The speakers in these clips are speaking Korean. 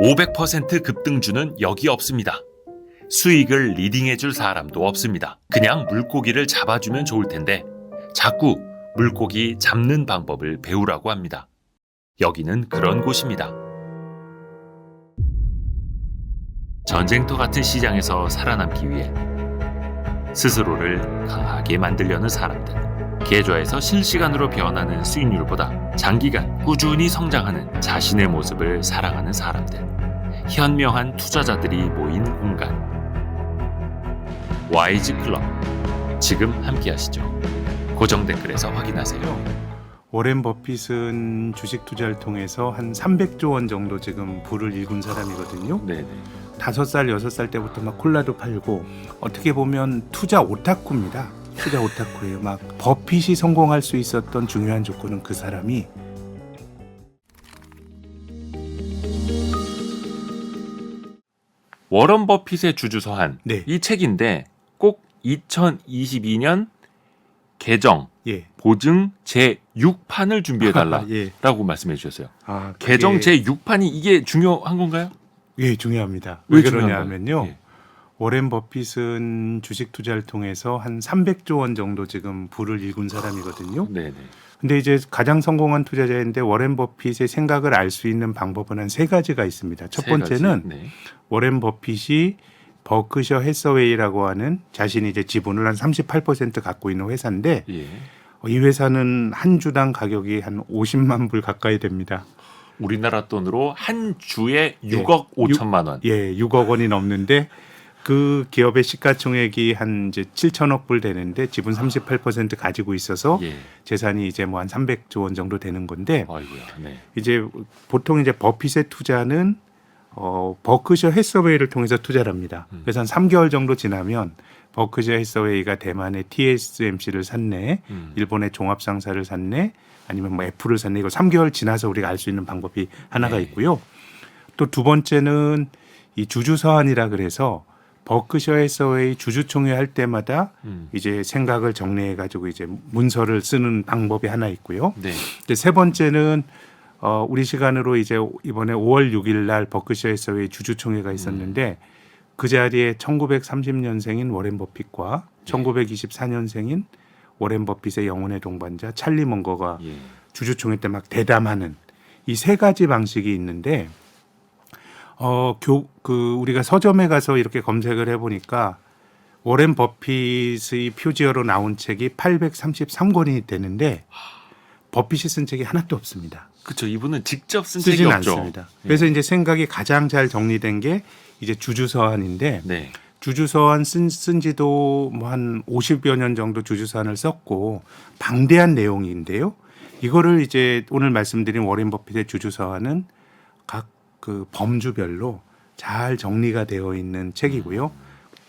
500% 급등주는 여기 없습니다. 수익을 리딩해줄 사람도 없습니다. 그냥 물고기를 잡아주면 좋을 텐데 자꾸 물고기 잡는 방법을 배우라고 합니다. 여기는 그런 곳입니다. 전쟁터 같은 시장에서 살아남기 위해 스스로를 강하게 만들려는 사람들, 계좌에서 실시간으로 변하는 수익률보다 장기간 꾸준히 성장하는 자신의 모습을 사랑하는 사람들, 현명한 투자자들이 모인 공간, 와이즈 클럽. 지금 함께 하시죠. 고정 댓글에서 확인하세요. 워렌 버핏은 주식 투자를 통해서 한 300조 원 정도 지금 부를 일군 사람이거든요. 네네. 5살, 6살 때부터 막 콜라도 팔고, 어떻게 보면 투자 오타쿠입니다. 투자 오타쿠예요. 막 버핏이 성공할 수 있었던 중요한 조건은 그 사람이 워런 버핏의 주주서한. 네. 이 책인데 꼭 2022년 개정 예. 보증 제6판을 준비해달라라고 예. 말씀해 주셨어요. 아, 그게- 개정 제6판이 이게 중요한 건가요? 예, 중요합니다. 왜 왜 중요한 그러냐면요. 거예요? 예. 워렌 버핏은 주식 투자를 통해서 한 300조 원 정도 지금 부를 일군 사람이거든요. 네네. 근데 이제 가장 성공한 투자자인데 워렌 버핏의 생각을 알 수 있는 방법은 한 세 가지가 있습니다. 첫 세 가지. 번째는 네. 워렌 버핏이 버크셔 해서웨이라고 하는 자신이 이제 지분을 한 38% 갖고 있는 회사인데 예. 이 회사는 한 주당 가격이 한 50만 불 가까이 됩니다. 우리나라 돈으로 한 주에 6억 5천만 원. 예, 6억 원이 넘는데 그 기업의 시가총액이 한 이제 7천억 불 되는데 지분 38% 가지고 있어서 예. 재산이 이제 뭐 한 300조 원 정도 되는 건데 아이고야. 네. 이제 보통 이제 버핏의 투자는 버크셔 해서웨이를 통해서 투자를 합니다. 그래서 한 3개월 정도 지나면 버크셔 해서웨이가 대만의 TSMC를 샀네, 일본의 종합상사를 샀네, 아니면 뭐 애플을 샀네. 이거 3개월 지나서 우리가 알 수 있는 방법이 하나가 네. 있고요. 또 두 번째는 이 주주서한이라 그래서 버크셔 해서웨이 주주총회 할 때마다 이제 생각을 정리해 가지고 이제 문서를 쓰는 방법이 하나 있고요. 네. 근데 세 번째는 우리 시간으로 이제 이번에 5월 6일 날 버크셔 해서웨이 주주총회가 있었는데 그 자리에 1930년생인 워렌 버핏과 1924년생인 워렌 버핏의 영혼의 동반자 찰리 먼거가 예. 주주총회 때 막 대담하는 이 세 가지 방식이 있는데 우리가 서점에 가서 이렇게 검색을 해보니까 워렌 버핏의 표지어로 나온 책이 833권이 되는데 버핏이 쓴 책이 하나도 없습니다. 그렇죠. 이분은 직접 쓴 책이 쓰지는 없죠. 않습니다. 그래서 이제 생각이 가장 잘 정리된 게 이제 주주서한인데 네. 주주서한 쓴 지도 뭐 한 50여 년 정도 주주서한을 썼고 방대한 내용인데요. 이거를 이제 오늘 말씀드린 워렌 버핏의 주주서한은 각 그 범주별로 잘 정리가 되어 있는 책이고요.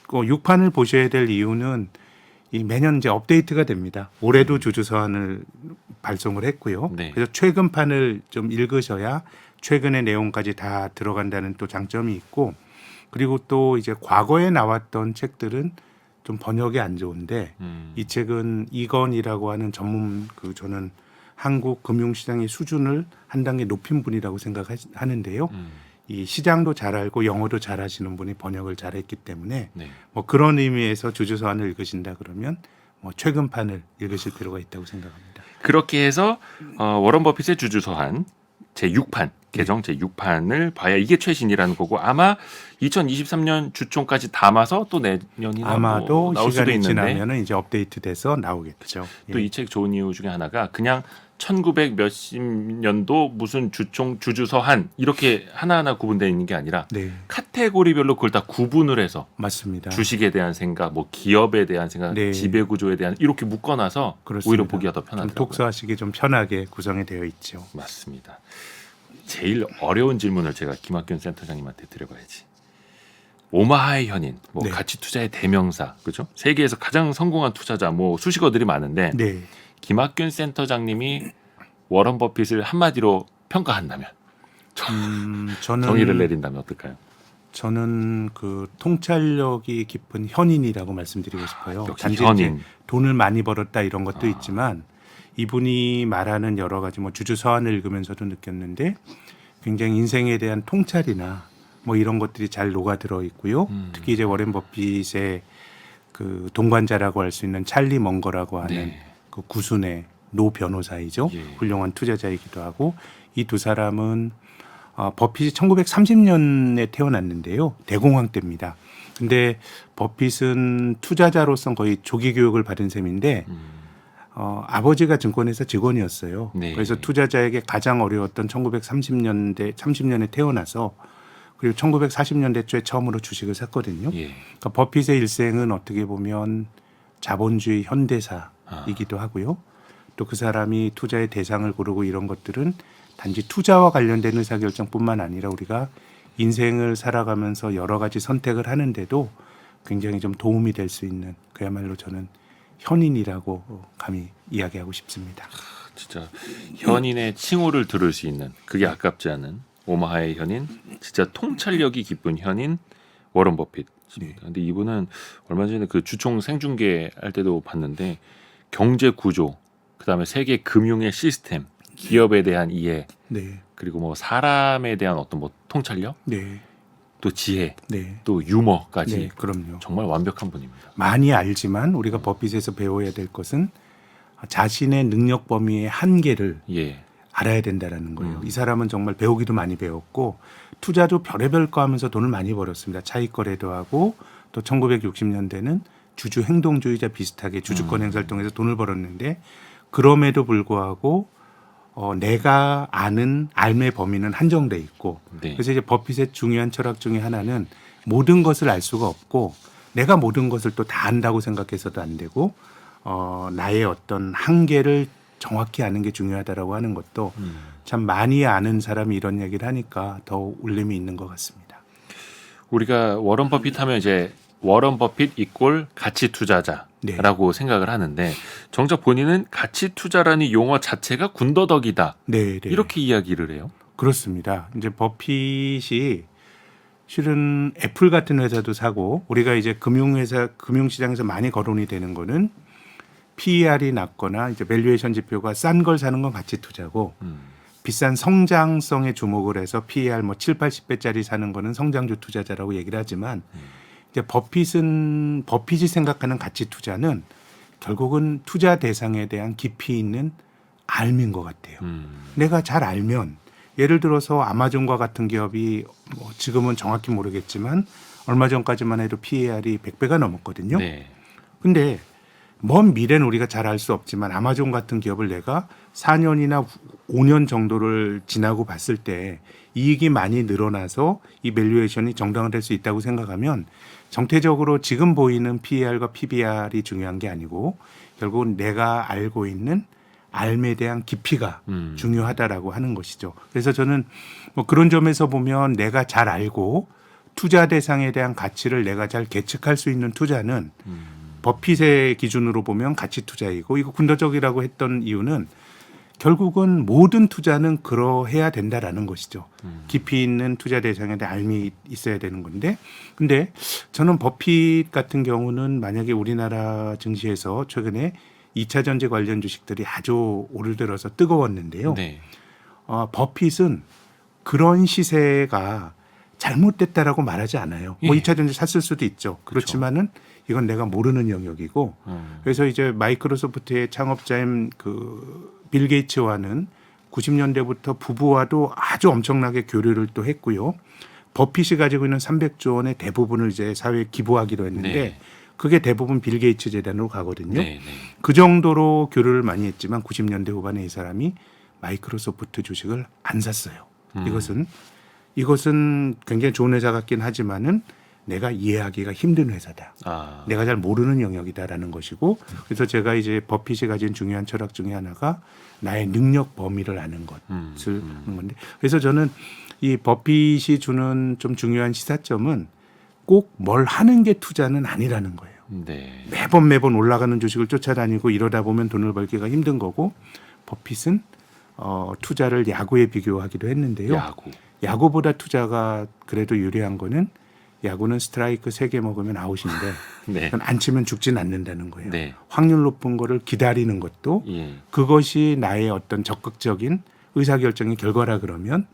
6판을 보셔야 될 이유는 이 매년 이제 업데이트가 됩니다. 올해도 주주서한을 발송을 했고요. 네. 그래서 최근 판을 좀 읽으셔야 최근의 내용까지 다 들어간다는 또 장점이 있고, 그리고 또 이제 과거에 나왔던 책들은 좀 번역이 안 좋은데 이 책은 이건이라고 하는 전문 저는 한국 금융시장의 수준을 한 단계 높인 분이라고 생각하는데요. 이 시장도 잘 알고 영어도 잘 하시는 분이 번역을 잘했기 때문에 네. 뭐 그런 의미에서 주주서한을 읽으신다 그러면 뭐 최근판을 읽으실 필요가 있다고 생각합니다. 그렇게 해서 워런 버핏의 주주서한 제6판 개정 제6판을 봐야 이게 최신이라는 거고, 아마 2023년 주총까지 담아서 또 내년이나 아마도 뭐 나올 수도 시간이 있는데, 지나면은 이제 업데이트돼서 나오겠죠. 또 이 책 좋은 이유 중에 하나가 그냥 1900 몇십 년도 무슨 주주서한 이렇게 하나하나 구분되어 있는 게 아니라 네, 카테고리별로 그걸 다 구분을 해서 맞습니다. 주식에 대한 생각, 뭐 기업에 대한 생각, 네. 지배구조에 대한 이렇게 묶어놔서 그렇습니다. 오히려 보기가 더 좀 편하더라고요. 독서하시기 좀 편하게 구성이 되어 있죠. 맞습니다. 제일 어려운 질문을 제가 김학균 센터장님한테 드려봐야지. 오마하의 현인, 뭐 네. 가치 투자의 대명사, 그죠? 세계에서 가장 성공한 투자자, 뭐 수식어들이 많은데 네, 김학균 센터장님이 워런 버핏을 한마디로 평가한다면, 저는 정의를 내린다면 어떨까요? 저는 그 통찰력이 깊은 현인이라고 말씀드리고 싶어요. 역시 단지 현인. 이제 돈을 많이 벌었다 이런 것도 있지만 이분이 말하는 여러 가지 뭐 주주서한을 읽으면서도 느꼈는데 굉장히 인생에 대한 통찰이나 뭐 이런 것들이 잘 녹아들어 있고요. 특히 이제 워렌 버핏의 그 동반자라고 할 수 있는 찰리 멍거라고 하는 네. 그 구순의 노 변호사이죠. 예. 훌륭한 투자자이기도 하고 이 두 사람은 버핏이 1930년에 태어났는데요. 대공황 때입니다. 근데 버핏은 투자자로서 거의 조기 교육을 받은 셈인데 아버지가 증권회사 직원이었어요. 네. 그래서 투자자에게 가장 어려웠던 30년에 태어나서 그리고 1940년대 초에 처음으로 주식을 샀거든요. 예. 그러니까 버핏의 일생은 어떻게 보면 자본주의 현대사이기도 하고요. 또 그 사람이 투자의 대상을 고르고 이런 것들은 단지 투자와 관련된 의사결정뿐만 아니라 우리가 인생을 살아가면서 여러 가지 선택을 하는데도 굉장히 좀 도움이 될 수 있는 그야말로 저는 현인이라고 감히 이야기하고 싶습니다. 진짜 현인의 칭호를 들을 수 있는 그게 아깝지 않은 오마하의 현인, 진짜 통찰력이 깊은 현인 워런 버핏. 네. 근데 이분은 얼마 전에 그 주총 생중계 할 때도 봤는데 경제 구조, 그다음에 세계 금융의 시스템, 기업에 대한 이해, 네, 그리고 뭐 사람에 대한 어떤 뭐 통찰력, 네, 또 지혜, 네, 또 유머까지 네, 그럼요. 정말 완벽한 분입니다. 많이 알지만 우리가 버핏에서 배워야 될 것은 자신의 능력 범위의 한계를 예. 알아야 된다라는 거예요. 이 사람은 정말 배우기도 많이 배웠고 투자도 별의별 거 하면서 돈을 많이 벌었습니다. 차익 거래도 하고 또 1960년대는 주주 행동주의자 비슷하게 주주권 행사를 통해서 돈을 벌었는데 그럼에도 불구하고 내가 아는 삶의 범위는 한정돼 있고 네. 그래서 이제 버핏의 중요한 철학 중에 하나는 모든 것을 알 수가 없고 내가 모든 것을 또 다 안다고 생각해서도 안 되고 나의 어떤 한계를 정확히 아는 게 중요하다라고 하는 것도 참 많이 아는 사람이 이런 얘기를 하니까 더 울림이 있는 것 같습니다. 우리가 워런 버핏 하면 이제 워런 버핏 이꼴 가치 투자자라고 생각을 하는데 정작 본인은 가치 투자라는 용어 자체가 군더더기다. 네, 네. 이렇게 이야기를 해요. 그렇습니다. 이제 버핏이 실은 애플 같은 회사도 사고 우리가 이제 금융시장에서 많이 거론이 되는 거는 PER이 낮거나 이제 밸류에이션 지표가 싼 걸 사는 건 가치 투자고 비싼 성장성에 주목을 해서 PER 뭐 7, 80배짜리 사는 거는 성장주 투자자라고 얘기를 하지만 이제 버핏이 생각하는 가치 투자는 결국은 투자 대상에 대한 깊이 있는 알민 것 같아요. 내가 잘 알면 예를 들어서 아마존과 같은 기업이 뭐 지금은 정확히 모르겠지만 얼마 전까지만 해도 PER이 100배가 넘었거든요. 네. 근데 먼 미래는 우리가 잘 알 수 없지만 아마존 같은 기업을 내가 4년이나 5년 정도를 지나고 봤을 때 이익이 많이 늘어나서 이 밸류에이션이 정당화될 수 있다고 생각하면 정태적으로 지금 보이는 PER과 PBR이 중요한 게 아니고 결국은 내가 알고 있는 삶에 대한 깊이가 중요하다라고 하는 것이죠. 그래서 저는 뭐 그런 점에서 보면 내가 잘 알고 투자 대상에 대한 가치를 내가 잘 계측할 수 있는 투자는 버핏의 기준으로 보면 가치 투자이고 이거 군더더기라고 했던 이유는 결국은 모든 투자는 그러해야 된다라는 것이죠. 깊이 있는 투자 대상에 대한 알미 있어야 되는 건데 근데 저는 버핏 같은 경우는 만약에 우리나라 증시에서 최근에 2차 전지 관련 주식들이 아주 올 들어서 뜨거웠는데요. 네. 버핏은 그런 시세가 잘못됐다라고 말하지 않아요. 뭐 예. 2차 전지 샀을 수도 있죠. 그렇지만은 이건 내가 모르는 영역이고 그래서 이제 마이크로소프트의 창업자인 그 빌 게이츠와는 90년대부터 부부와도 아주 엄청나게 교류를 또 했고요. 버핏이 가지고 있는 300조 원의 대부분을 이제 사회에 기부하기로 했는데 네. 그게 대부분 빌 게이츠 재단으로 가거든요. 네. 네. 그 정도로 교류를 많이 했지만 90년대 후반에 이 사람이 마이크로소프트 주식을 안 샀어요. 이것은 굉장히 좋은 회사 같긴 하지만은 내가 이해하기가 힘든 회사다. 내가 잘 모르는 영역이다라는 것이고 그래서 제가 이제 버핏이 가진 중요한 철학 중에 하나가 나의 능력 범위를 아는 것을 하는 건데 그래서 저는 이 버핏이 주는 좀 중요한 시사점은 꼭 뭘 하는 게 투자는 아니라는 거예요. 네. 매번 올라가는 주식을 쫓아다니고 이러다 보면 돈을 벌기가 힘든 거고 버핏은 투자를 야구에 비교하기도 했는데요. 야구보다 투자가 그래도 유리한 거는 야구는 스트라이크 3개 먹으면 아웃인데 네. 안 치면 죽진 않는다는 거예요. 네. 확률 높은 거를 기다리는 것도 예. 그것이 나의 어떤 적극적인 의사결정의 결과라 그러면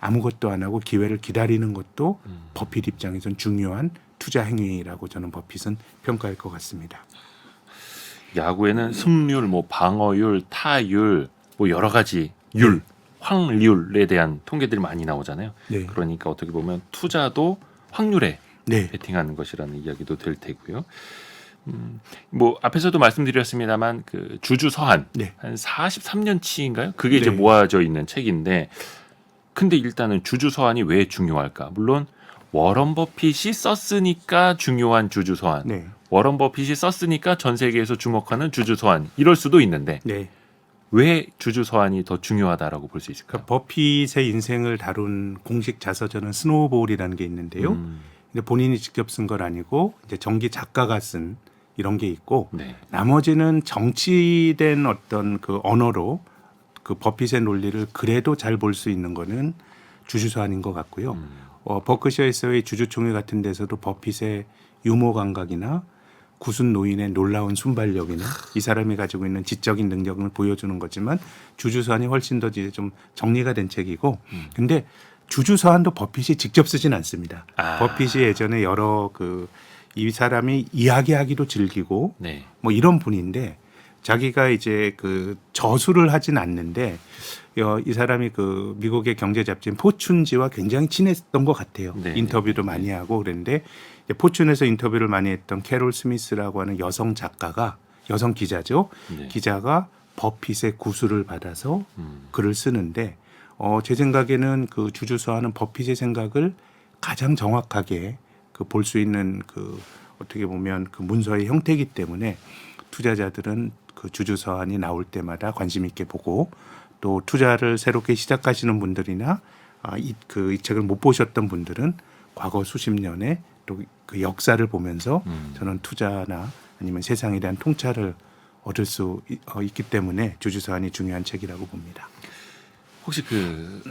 아무것도 안 하고 기회를 기다리는 것도 버핏 입장에선 중요한 투자 행위라고 저는 버핏은 평가할 것 같습니다. 야구에는 승률, 뭐 방어율, 타율, 뭐 여러 가지 율, 확률에 대한 통계들이 많이 나오잖아요. 네. 그러니까 어떻게 보면 투자도 확률에 네. 베팅하는 것이라는 이야기도 될 테고요. 뭐 앞에서도 말씀드렸습니다만 그 주주 서한 네. 한 43년치인가요? 그게 이제 네. 모아져 있는 책인데, 근데 일단은 주주 서한이 왜 중요할까? 물론 워런 버핏이 썼으니까 중요한 주주 서한, 네. 워런 버핏이 썼으니까 전 세계에서 주목하는 주주 서한, 이럴 수도 있는데 네. 왜 주주 서한이 더 중요하다라고 볼 수 있을까요? 그러니까 버핏의 인생을 다룬 공식 자서전은 스노우볼이라는 게 있는데요. 근데 본인이 직접 쓴 건 아니고 이제 전기 작가가 쓴 이런 게 있고, 네. 나머지는 정치된 어떤 그 언어로 그 버핏의 논리를 그래도 잘 볼 수 있는 거는 주주서한인 것 같고요. 버크셔에서의 주주총회 같은 데서도 버핏의 유머 감각이나 구순 노인의 놀라운 순발력이나 이 사람이 가지고 있는 지적인 능력을 보여주는 거지만 주주서한이 훨씬 더 이제 좀 정리가 된 책이고, 근데 주주서한도 버핏이 직접 쓰진 않습니다. 버핏이 예전에 여러 이 사람이 이야기하기도 즐기고 네. 뭐 이런 분인데, 자기가 이제 그 저술을 하진 않는데 이 사람이 그 미국의 경제 잡지인 포춘지와 굉장히 친했던 것 같아요. 네. 인터뷰도 많이 하고 그랬는데, 포춘에서 인터뷰를 많이 했던 캐롤 스미스라고 하는 여성 작가가, 여성 기자죠. 네. 기자가 버핏의 구술을 받아서 글을 쓰는데, 제 생각에는 그 주주서한은 버핏의 생각을 가장 정확하게 그 볼 수 있는 그 어떻게 보면 그 문서의 형태이기 때문에 투자자들은 그 주주서한이 나올 때마다 관심 있게 보고, 또 투자를 새롭게 시작하시는 분들이나 이 책을 못 보셨던 분들은 과거 수십 년의 또 그 역사를 보면서 저는 투자나 아니면 세상에 대한 통찰을 얻을 수 있기 때문에 주주서한이 중요한 책이라고 봅니다. 혹시 그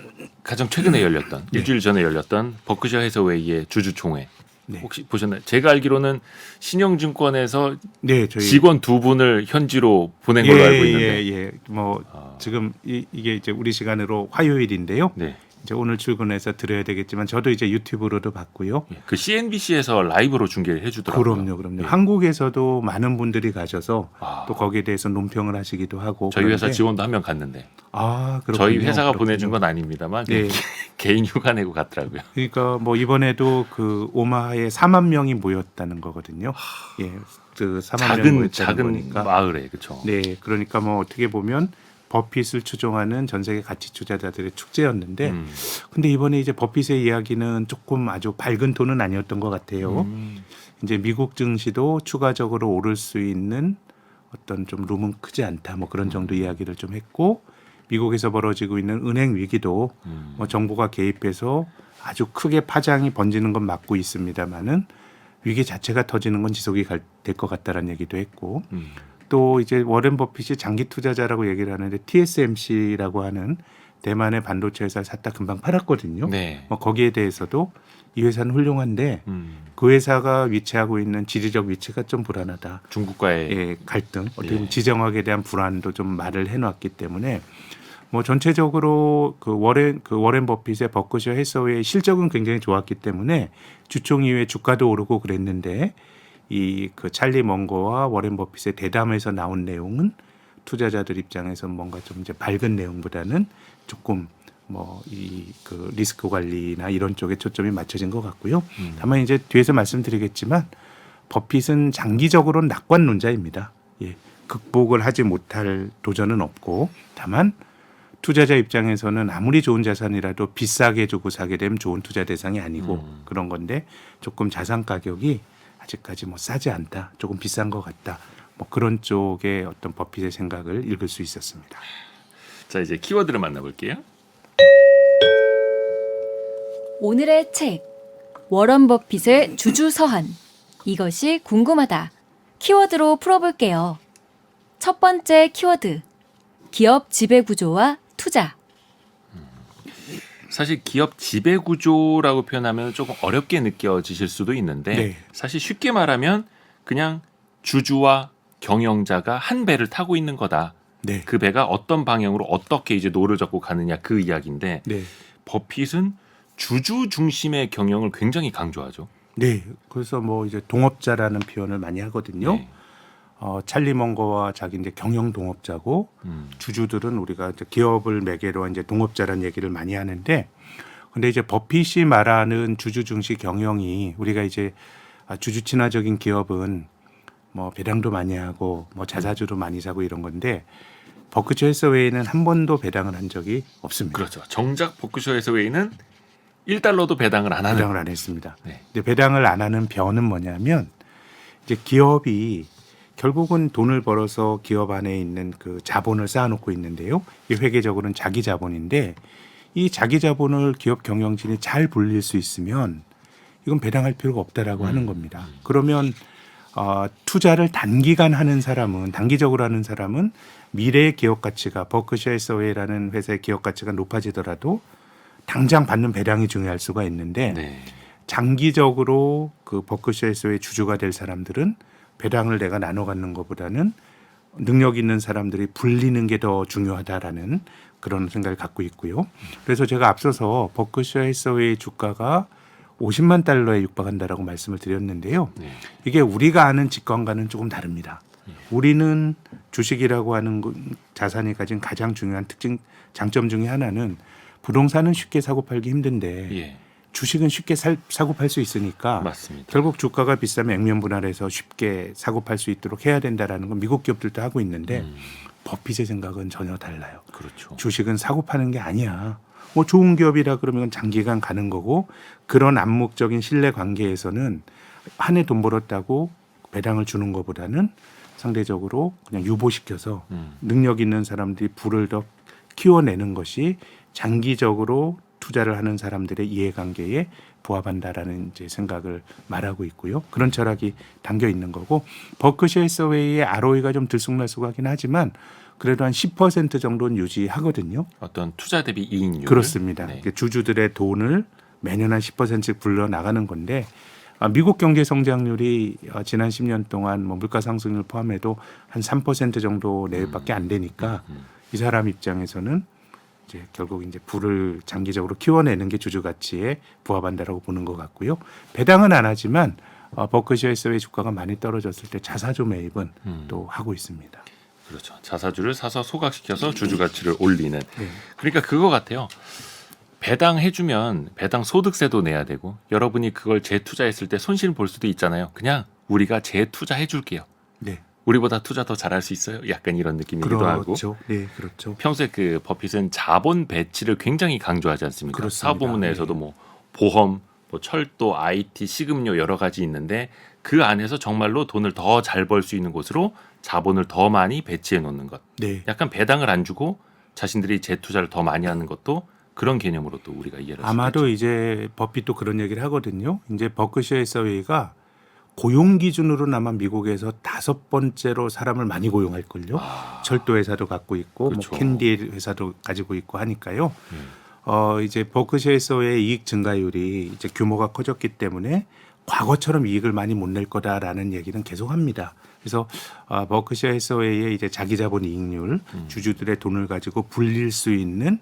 가장 최근에 열렸던 일주일 전에 열렸던 버크셔 해서웨이의 주주총회 네. 혹시 보셨나요? 제가 알기로는 신영증권에서 네, 저희 직원 2분을 현지로 보낸 걸로 알고 있는데. 예. 뭐 지금 이게 이제 우리 시간으로 화요일인데요. 네. 이제 오늘 출근해서 들어야 되겠지만 저도 이제 유튜브로도 봤고요. 그 CNBC에서 라이브로 중계를 해주더라고요. 그럼요. 예. 한국에서도 많은 분들이 가셔서 아. 또 거기에 대해서 논평을 하시기도 하고. 저희 회사 그런데 직원도 한 명 갔는데. 그렇군요. 저희 회사가 그렇군요. 보내준 건 아닙니다만 네. 개인 휴가 내고 갔더라고요. 그러니까 뭐 이번에도 그 오마하에 4만 명이 모였다는 거거든요. 예, 그 4만 명이 모였다는 작은 거니까. 마을에 그렇죠. 네, 그러니까 뭐 어떻게 보면 버핏을 추종하는 전 세계 가치 투자자들의 축제였는데, 근데 이번에 이제 버핏의 이야기는 조금 아주 밝은 톤은 아니었던 것 같아요. 이제 미국 증시도 추가적으로 오를 수 있는 어떤 좀 룸은 크지 않다, 뭐 그런 정도 이야기를 좀 했고, 미국에서 벌어지고 있는 은행 위기도 뭐 정부가 개입해서 아주 크게 파장이 번지는 건 맞고 있습니다만은 위기 자체가 터지는 건 지속이 될 것 같다라는 얘기도 했고, 또 이제 워렌 버핏이 장기 투자자라고 얘기를 하는데 TSMC라고 하는 대만의 반도체 회사를 샀다 금방 팔았거든요. 네. 뭐 거기에 대해서도 이 회사는 훌륭한데 그 회사가 위치하고 있는 지리적 위치가 좀 불안하다. 중국과의 갈등, 어떻게 보면 예. 지정학에 대한 불안도 좀 말을 해놨기 때문에 뭐 전체적으로 그 워렌 버핏의 버크셔 해서웨이 실적은 굉장히 좋았기 때문에 주총 이후에 주가도 오르고 그랬는데, 이 그 찰리 먼거와 워렌 버핏의 대담에서 나온 내용은 투자자들 입장에서 뭔가 좀 이제 밝은 내용보다는 조금 뭐 이 그 리스크 관리나 이런 쪽에 초점이 맞춰진 것 같고요. 다만 이제 뒤에서 말씀드리겠지만 버핏은 장기적으로는 낙관론자입니다. 예, 극복을 하지 못할 도전은 없고, 다만 투자자 입장에서는 아무리 좋은 자산이라도 비싸게 주고 사게 되면 좋은 투자 대상이 아니고 그런 건데, 조금 자산 가격이 아직까지 뭐 싸지 않다, 조금 비싼 것 같다, 뭐 그런 쪽의 어떤 버핏의 생각을 읽을 수 있었습니다. 자, 이제 키워드를 만나볼게요. 오늘의 책 워런 버핏의 주주서한, 이것이 궁금하다. 키워드로 풀어볼게요. 첫 번째 키워드, 기업 지배구조와 투자. 사실 기업 지배구조라고 표현하면 조금 어렵게 느껴지실 수도 있는데 네. 사실 쉽게 말하면 그냥 주주와 경영자가 한 배를 타고 있는 거다. 네. 그 배가 어떤 방향으로 어떻게 이제 노를 젓고 가느냐, 그 이야기인데, 네. 버핏은 주주 중심의 경영을 굉장히 강조하죠. 네, 그래서 뭐 이제 동업자라는 표현을 많이 하거든요. 네. 찰리 멍거와 자기 이제 경영 동업자고 주주들은 우리가 이제 기업을 매개로 이제 동업자라는 얘기를 많이 하는데, 근데 이제 버핏이 말하는 주주 중시 경영이 우리가 이제 주주 친화적인 기업은 뭐 배당도 많이 하고 뭐 자사주도 많이 사고 이런 건데 버크셔 해서웨이는 한 번도 배당을 한 적이 없습니다. 그렇죠. 정작 버크셔 해서웨이는 1달러도 배당을 안 하는. 배당을 안 했습니다. 네. 근데 배당을 안 하는 변은 뭐냐면 이제 기업이 결국은 돈을 벌어서 기업 안에 있는 그 자본을 쌓아놓고 있는데요. 이 회계적으로는 자기 자본인데 이 자기 자본을 기업 경영진이 잘 불릴 수 있으면 이건 배당할 필요가 없다라고 하는 겁니다. 그러면 투자를 단기간 하는 사람은 단기적으로 하는 사람은 미래의 기업 가치가 버크셔 해서웨이라는 회사의 기업 가치가 높아지더라도 당장 받는 배당이 중요할 수가 있는데 네. 장기적으로 그 버크셔 해서웨이 주주가 될 사람들은 배당을 내가 나눠 갖는 것보다는 능력 있는 사람들이 불리는 게 더 중요하다라는 그런 생각을 갖고 있고요. 그래서 제가 앞서서 버크셔 해서웨이 주가가 50만 달러에 육박한다라고 말씀을 드렸는데요. 네. 이게 우리가 아는 직관과는 조금 다릅니다. 우리는 주식이라고 하는 자산이 가진 가장 중요한 장점 중에 하나는 부동산은 쉽게 사고 팔기 힘든데 예. 주식은 쉽게 사고 팔 수 있으니까 맞습니다. 결국 주가가 비싸면 액면 분할해서 쉽게 사고 팔 수 있도록 해야 된다라는 건 미국 기업들도 하고 있는데 버핏의 생각은 전혀 달라요. 그렇죠. 주식은 사고 파는 게 아니야. 뭐 좋은 기업이라 그러면 장기간 가는 거고 그런 암묵적인 신뢰 관계에서는 한 해 돈 벌었다고 배당을 주는 것보다는 상대적으로 그냥 유보시켜서 능력 있는 사람들이 부를 더 키워내는 것이 장기적으로 투자를 하는 사람들의 이해관계에 부합한다라는 이제 생각을 말하고 있고요. 그런 철학이 담겨 있는 거고 버크셔 해서웨이의 ROE가 좀 들쑥날쑥하긴 하지만 그래도 한 10% 정도는 유지하거든요. 어떤 투자 대비 이익률. 그렇습니다. 네. 주주들의 돈을 매년 한 10%씩 불러 나가는 건데 미국 경제 성장률이 지난 10년 동안 뭐 물가 상승률 포함해도 한 3% 정도 내외밖에 안 되니까 이 사람 입장에서는 이제 결국 이제 부를 장기적으로 키워내는 게 주주 가치에 부합한다라고 보는 것 같고요. 배당은 안 하지만 버크셔 해서웨이 주가가 많이 떨어졌을 때 자사주 매입은 또 하고 있습니다. 그렇죠. 자사주를 사서 소각시켜서 주주 가치를 올리는. 네. 그러니까 그거 같아요. 배당해주면 배당 소득세도 내야 되고 여러분이 그걸 재투자했을 때 손실 볼 수도 있잖아요. 그냥 우리가 재투자해줄게요. 네. 우리보다 투자 더 잘할 수 있어요. 약간 이런 느낌이기도 하고. 그렇죠. 네, 그렇죠. 평소에 그 버핏은 자본 배치를 굉장히 강조하지 않습니까? 그렇습니다. 사업부문 내에서도 네. 뭐 보험, 뭐 철도, IT, 식음료 여러 가지 있는데 그 안에서 정말로 돈을 더 잘 벌 수 있는 곳으로 자본을 더 많이 배치해 놓는 것. 네. 약간 배당을 안 주고 자신들이 재투자를 더 많이 하는 것도 그런 개념으로 또 우리가 이해를 할 아마도 수 있죠. 이제 버핏도 그런 얘기를 하거든요. 이제 버크셔 해서웨이가 고용 기준으로는 아마 미국에서 5번째로 사람을 많이 고용할 걸요. 철도 회사도 갖고 있고 그렇죠. 뭐 캔디 회사도 가지고 있고 하니까요. 이제 버크셔 해서웨이 이익 증가율이 이제 규모가 커졌기 때문에 과거처럼 이익을 많이 못 낼 거다라는 얘기는 계속 합니다. 그래서 버크셔 해서웨이의 이제 자기 자본 이익률, 주주들의 돈을 가지고 불릴 수 있는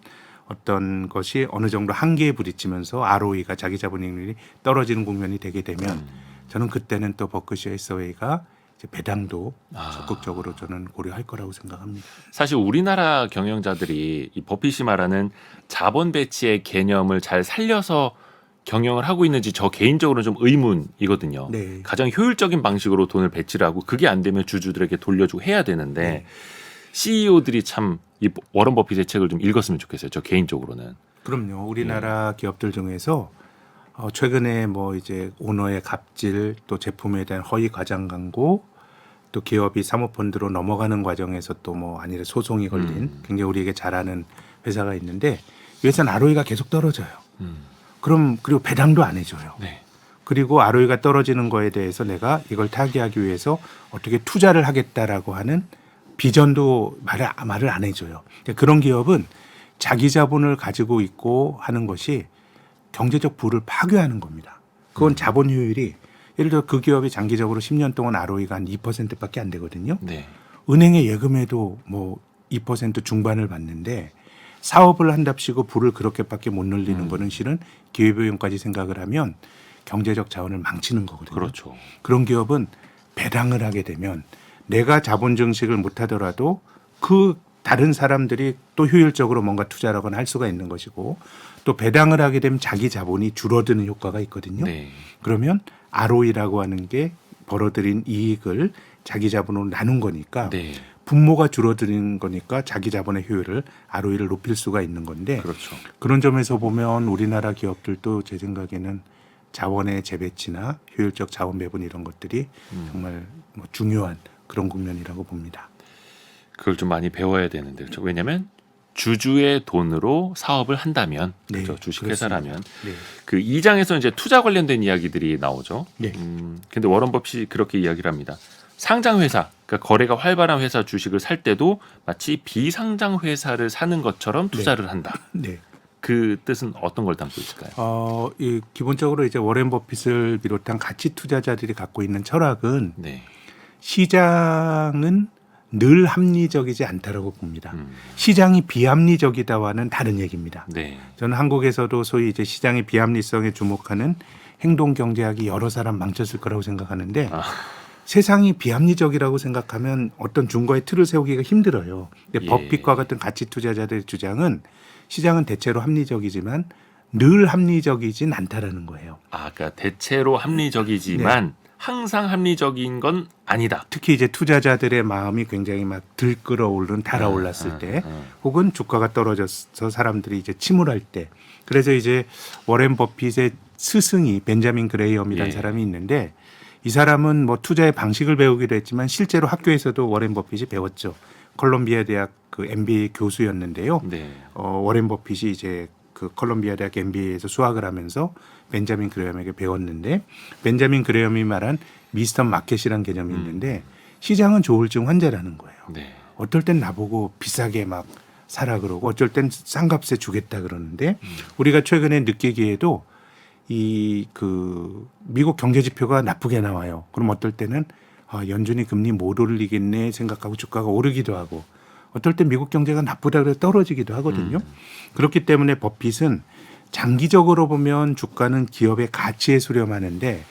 어떤 것이 어느 정도 한계에 부딪히면서 ROE가 자기 자본 이익률이 떨어지는 국면이 되게 되면 저는 그때는 또 버크셔 해서웨이가 이제 배당도 적극적으로 저는 고려할 거라고 생각합니다. 사실 우리나라 경영자들이 이 버핏이 말하는 자본 배치의 개념을 잘 살려서 경영을 하고 있는지 저 개인적으로는 좀 의문이거든요. 네. 가장 효율적인 방식으로 돈을 배치를 하고 그게 안 되면 주주들에게 돌려주고 해야 되는데 네. CEO들이 참 이 워런 버핏의 책을 좀 읽었으면 좋겠어요. 저 개인적으로는. 그럼요. 우리나라 기업들 중에서 최근에 뭐 이제 오너의 갑질, 또 제품에 대한 허위 과장 광고, 또 기업이 사모펀드로 넘어가는 과정에서 또 뭐 아니래 소송이 걸린 굉장히 우리에게 잘 아는 회사가 있는데 이 회사는 ROE가 계속 떨어져요. 그리고 배당도 안 해줘요. 네. 그리고 ROE가 떨어지는 거에 대해서 내가 이걸 타개하기 위해서 어떻게 투자를 하겠다라고 하는 비전도 말을 안 해줘요. 그런 기업은 자기 자본을 가지고 있고 하는 것이 경제적 부를 파괴하는 겁니다. 그건 자본 효율이 예를 들어 그 기업이 장기적으로 10년 동안 ROE가 한 2%밖에 안 되거든요. 네. 은행의 예금에도 뭐 2% 중반을 받는데 사업을 한답시고 부를 그렇게밖에 못 늘리는 거는 실은 기회비용까지 생각을 하면 경제적 자원을 망치는 거거든요. 그렇죠. 그런 기업은 배당을 하게 되면 내가 자본 증식을 못 하더라도 그 다른 사람들이 또 효율적으로 뭔가 투자를 하거나 할 수가 있는 것이고 또 배당을 하게 되면 자기 자본이 줄어드는 효과가 있거든요. 네. 그러면 ROE라고 하는 게 벌어들인 이익을 자기 자본으로 나눈 거니까 네. 분모가 줄어드는 거니까 자기 자본의 효율을 ROE를 높일 수가 있는 건데 그렇죠. 그런 점에서 보면 우리나라 기업들도 제 생각에는 자원의 재배치나 효율적 자원 배분 이런 것들이 정말 뭐 중요한 그런 국면이라고 봅니다. 그걸 좀 많이 배워야 되는데 그렇죠. 왜냐하면 주주의 돈으로 사업을 한다면 네, 그렇죠. 주식회사라면 네. 그 2장에서 이제 투자 관련된 이야기들이 나오죠. 네. 근데 워런 버핏이 그렇게 이야기를 합니다. 상장 회사, 그러니까 거래가 활발한 회사 주식을 살 때도 마치 비상장 회사를 사는 것처럼 투자를 한다. 네. 그 뜻은 어떤 걸 담고 있을까요? 이 기본적으로 이제 워렌 버핏을 비롯한 가치 투자자들이 갖고 있는 철학은 네. 시장은 늘 합리적이지 않다라고 봅니다. 시장이 비합리적이다와는 다른 얘기입니다. 네. 저는 한국에서도 소위 이제 시장의 비합리성에 주목하는 행동 경제학이 여러 사람 망쳤을 거라고 생각하는데 세상이 비합리적이라고 생각하면 어떤 준거의 틀을 세우기가 힘들어요. 근데 예. 버핏과 같은 가치 투자자들의 주장은 시장은 대체로 합리적이지만 늘 합리적이진 않다라는 거예요. 그러니까 대체로 합리적이지만 항상 합리적인 건 아니다. 특히 이제 투자자들의 마음이 굉장히 막 들끓어오른 달아올랐을 때 혹은 주가가 떨어져서 사람들이 이제 침울할 때 그래서 이제 워렌 버핏의 스승이 벤자민 그레이엄이라는 예. 사람이 있는데 이 사람은 뭐 투자의 방식을 배우기도 했지만 실제로 학교에서도 워렌 버핏이 배웠죠. 콜롬비아 대학 그 MBA 교수였는데요. 네. 워렌 버핏이 이제 그 콜롬비아 대학 MBA에서 수학을 하면서 벤자민 그레이엄에게 배웠는데 벤자민 그레이엄이 말한 미스터 마켓이라는 개념이 있는데 시장은 좋을증 환자라는 거예요. 네. 어떨 땐 나보고 비싸게 막 사라 그러고 어쩔 땐 싼 값에 주겠다 그러는데 우리가 최근에 느끼기에도 이 그 미국 경제 지표가 나쁘게 나와요. 그럼 어떨 때는 연준이 금리 못 올리겠네 생각하고 주가가 오르기도 하고 어떨 땐 미국 경제가 나쁘다 그래서 떨어지기도 하거든요. 그렇기 때문에 버핏은 장기적으로 보면 주가는 기업의 가치에 수렴하는데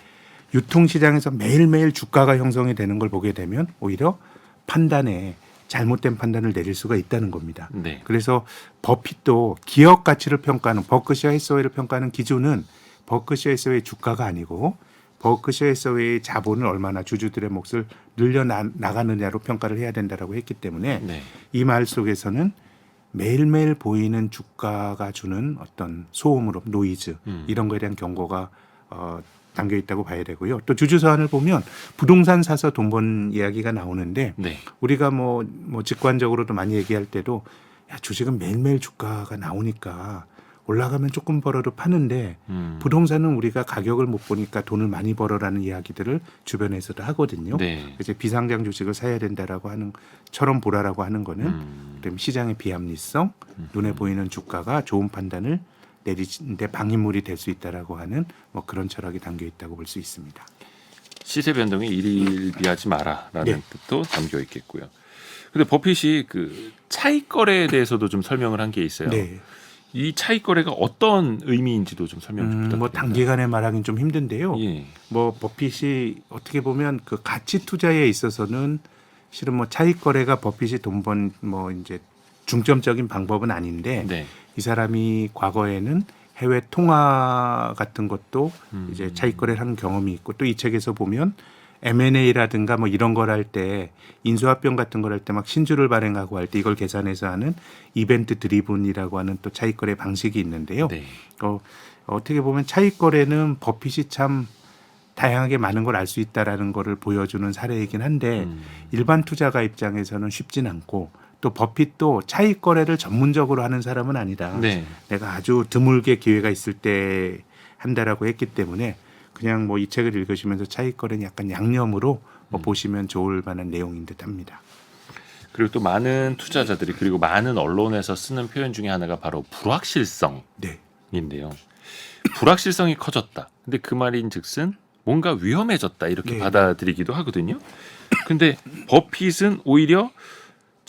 유통시장에서 매일매일 주가가 형성이 되는 걸 보게 되면 오히려 판단에 잘못된 판단을 내릴 수가 있다는 겁니다. 네. 그래서 버핏도 기업 가치를 평가하는 버크셔 해서웨이를 평가하는 기준은 버크셔 해서웨이 주가가 아니고 버크셔 해서웨이 자본을 얼마나 주주들의 몫을 늘려 나가느냐로 평가를 해야 된다라고 했기 때문에 네. 이 말 속에서는 매일매일 보이는 주가가 주는 어떤 소음으로 노이즈 이런 거에 대한 경고가 담겨 있다고 봐야 되고요. 또 주주서한을 보면 부동산 사서 돈 번 이야기가 나오는데 네. 우리가 뭐 직관적으로도 많이 얘기할 때도 야, 주식은 매일매일 주가가 나오니까 올라가면 조금 벌어도 파는데 부동산은 우리가 가격을 못 보니까 돈을 많이 벌어라는 이야기들을 주변에서도 하거든요. 네. 그래서 비상장 주식을 사야 된다라고 하는 처럼 보라라고 하는 거는 그럼 시장의 비합리성, 눈에 보이는 주가가 좋은 판단을 내리는데 방해물이 될 수 있다라고 하는 뭐 그런 철학이 담겨 있다고 볼 수 있습니다. 시세 변동에 일일비하지 마라라는 네. 뜻도 담겨 있겠고요. 근데 버핏이 그 차익 거래에 대해서도 좀 설명을 한 게 있어요. 네. 이 차익 거래가 어떤 의미인지도 좀 설명 좀 부탁드립니다. 뭐 단기간에 말하기는 좀 힘든데요. 예. 뭐 버핏이 어떻게 보면 그 가치 투자에 있어서는 실은 뭐 차익 거래가 버핏이 돈 번 뭐 이제 중점적인 방법은 아닌데 네. 이 사람이 과거에는 해외 통화 같은 것도 이제 차익 거래를 하는 경험이 있고 또 이 책에서 보면 M&A라든가 뭐 이런 걸 할 때 인수합병 같은 걸 할 때 막 신주를 발행하고 할 때 이걸 계산해서 하는 이벤트 드리븐이라고 하는 또 차익 거래 방식이 있는데요. 네. 어떻게 보면 차익 거래는 버핏이 참 다양하게 많은 걸 알 수 있다라는 거를 보여주는 사례이긴 한데 일반 투자가 입장에서는 쉽진 않고 또 버핏도 차익 거래를 전문적으로 하는 사람은 아니다. 네. 내가 아주 드물게 기회가 있을 때 한다라고 했기 때문에 그냥 뭐 이 책을 읽으시면서 차익 거래는 약간 양념으로 뭐 보시면 좋을 만한 내용인 듯합니다. 그리고 또 많은 투자자들이 그리고 많은 언론에서 쓰는 표현 중에 하나가 바로 불확실성인데요. 네. 불확실성이 커졌다. 근데 그 말인즉슨 뭔가 위험해졌다 이렇게 네. 받아들이기도 하거든요. 근데 버핏은 오히려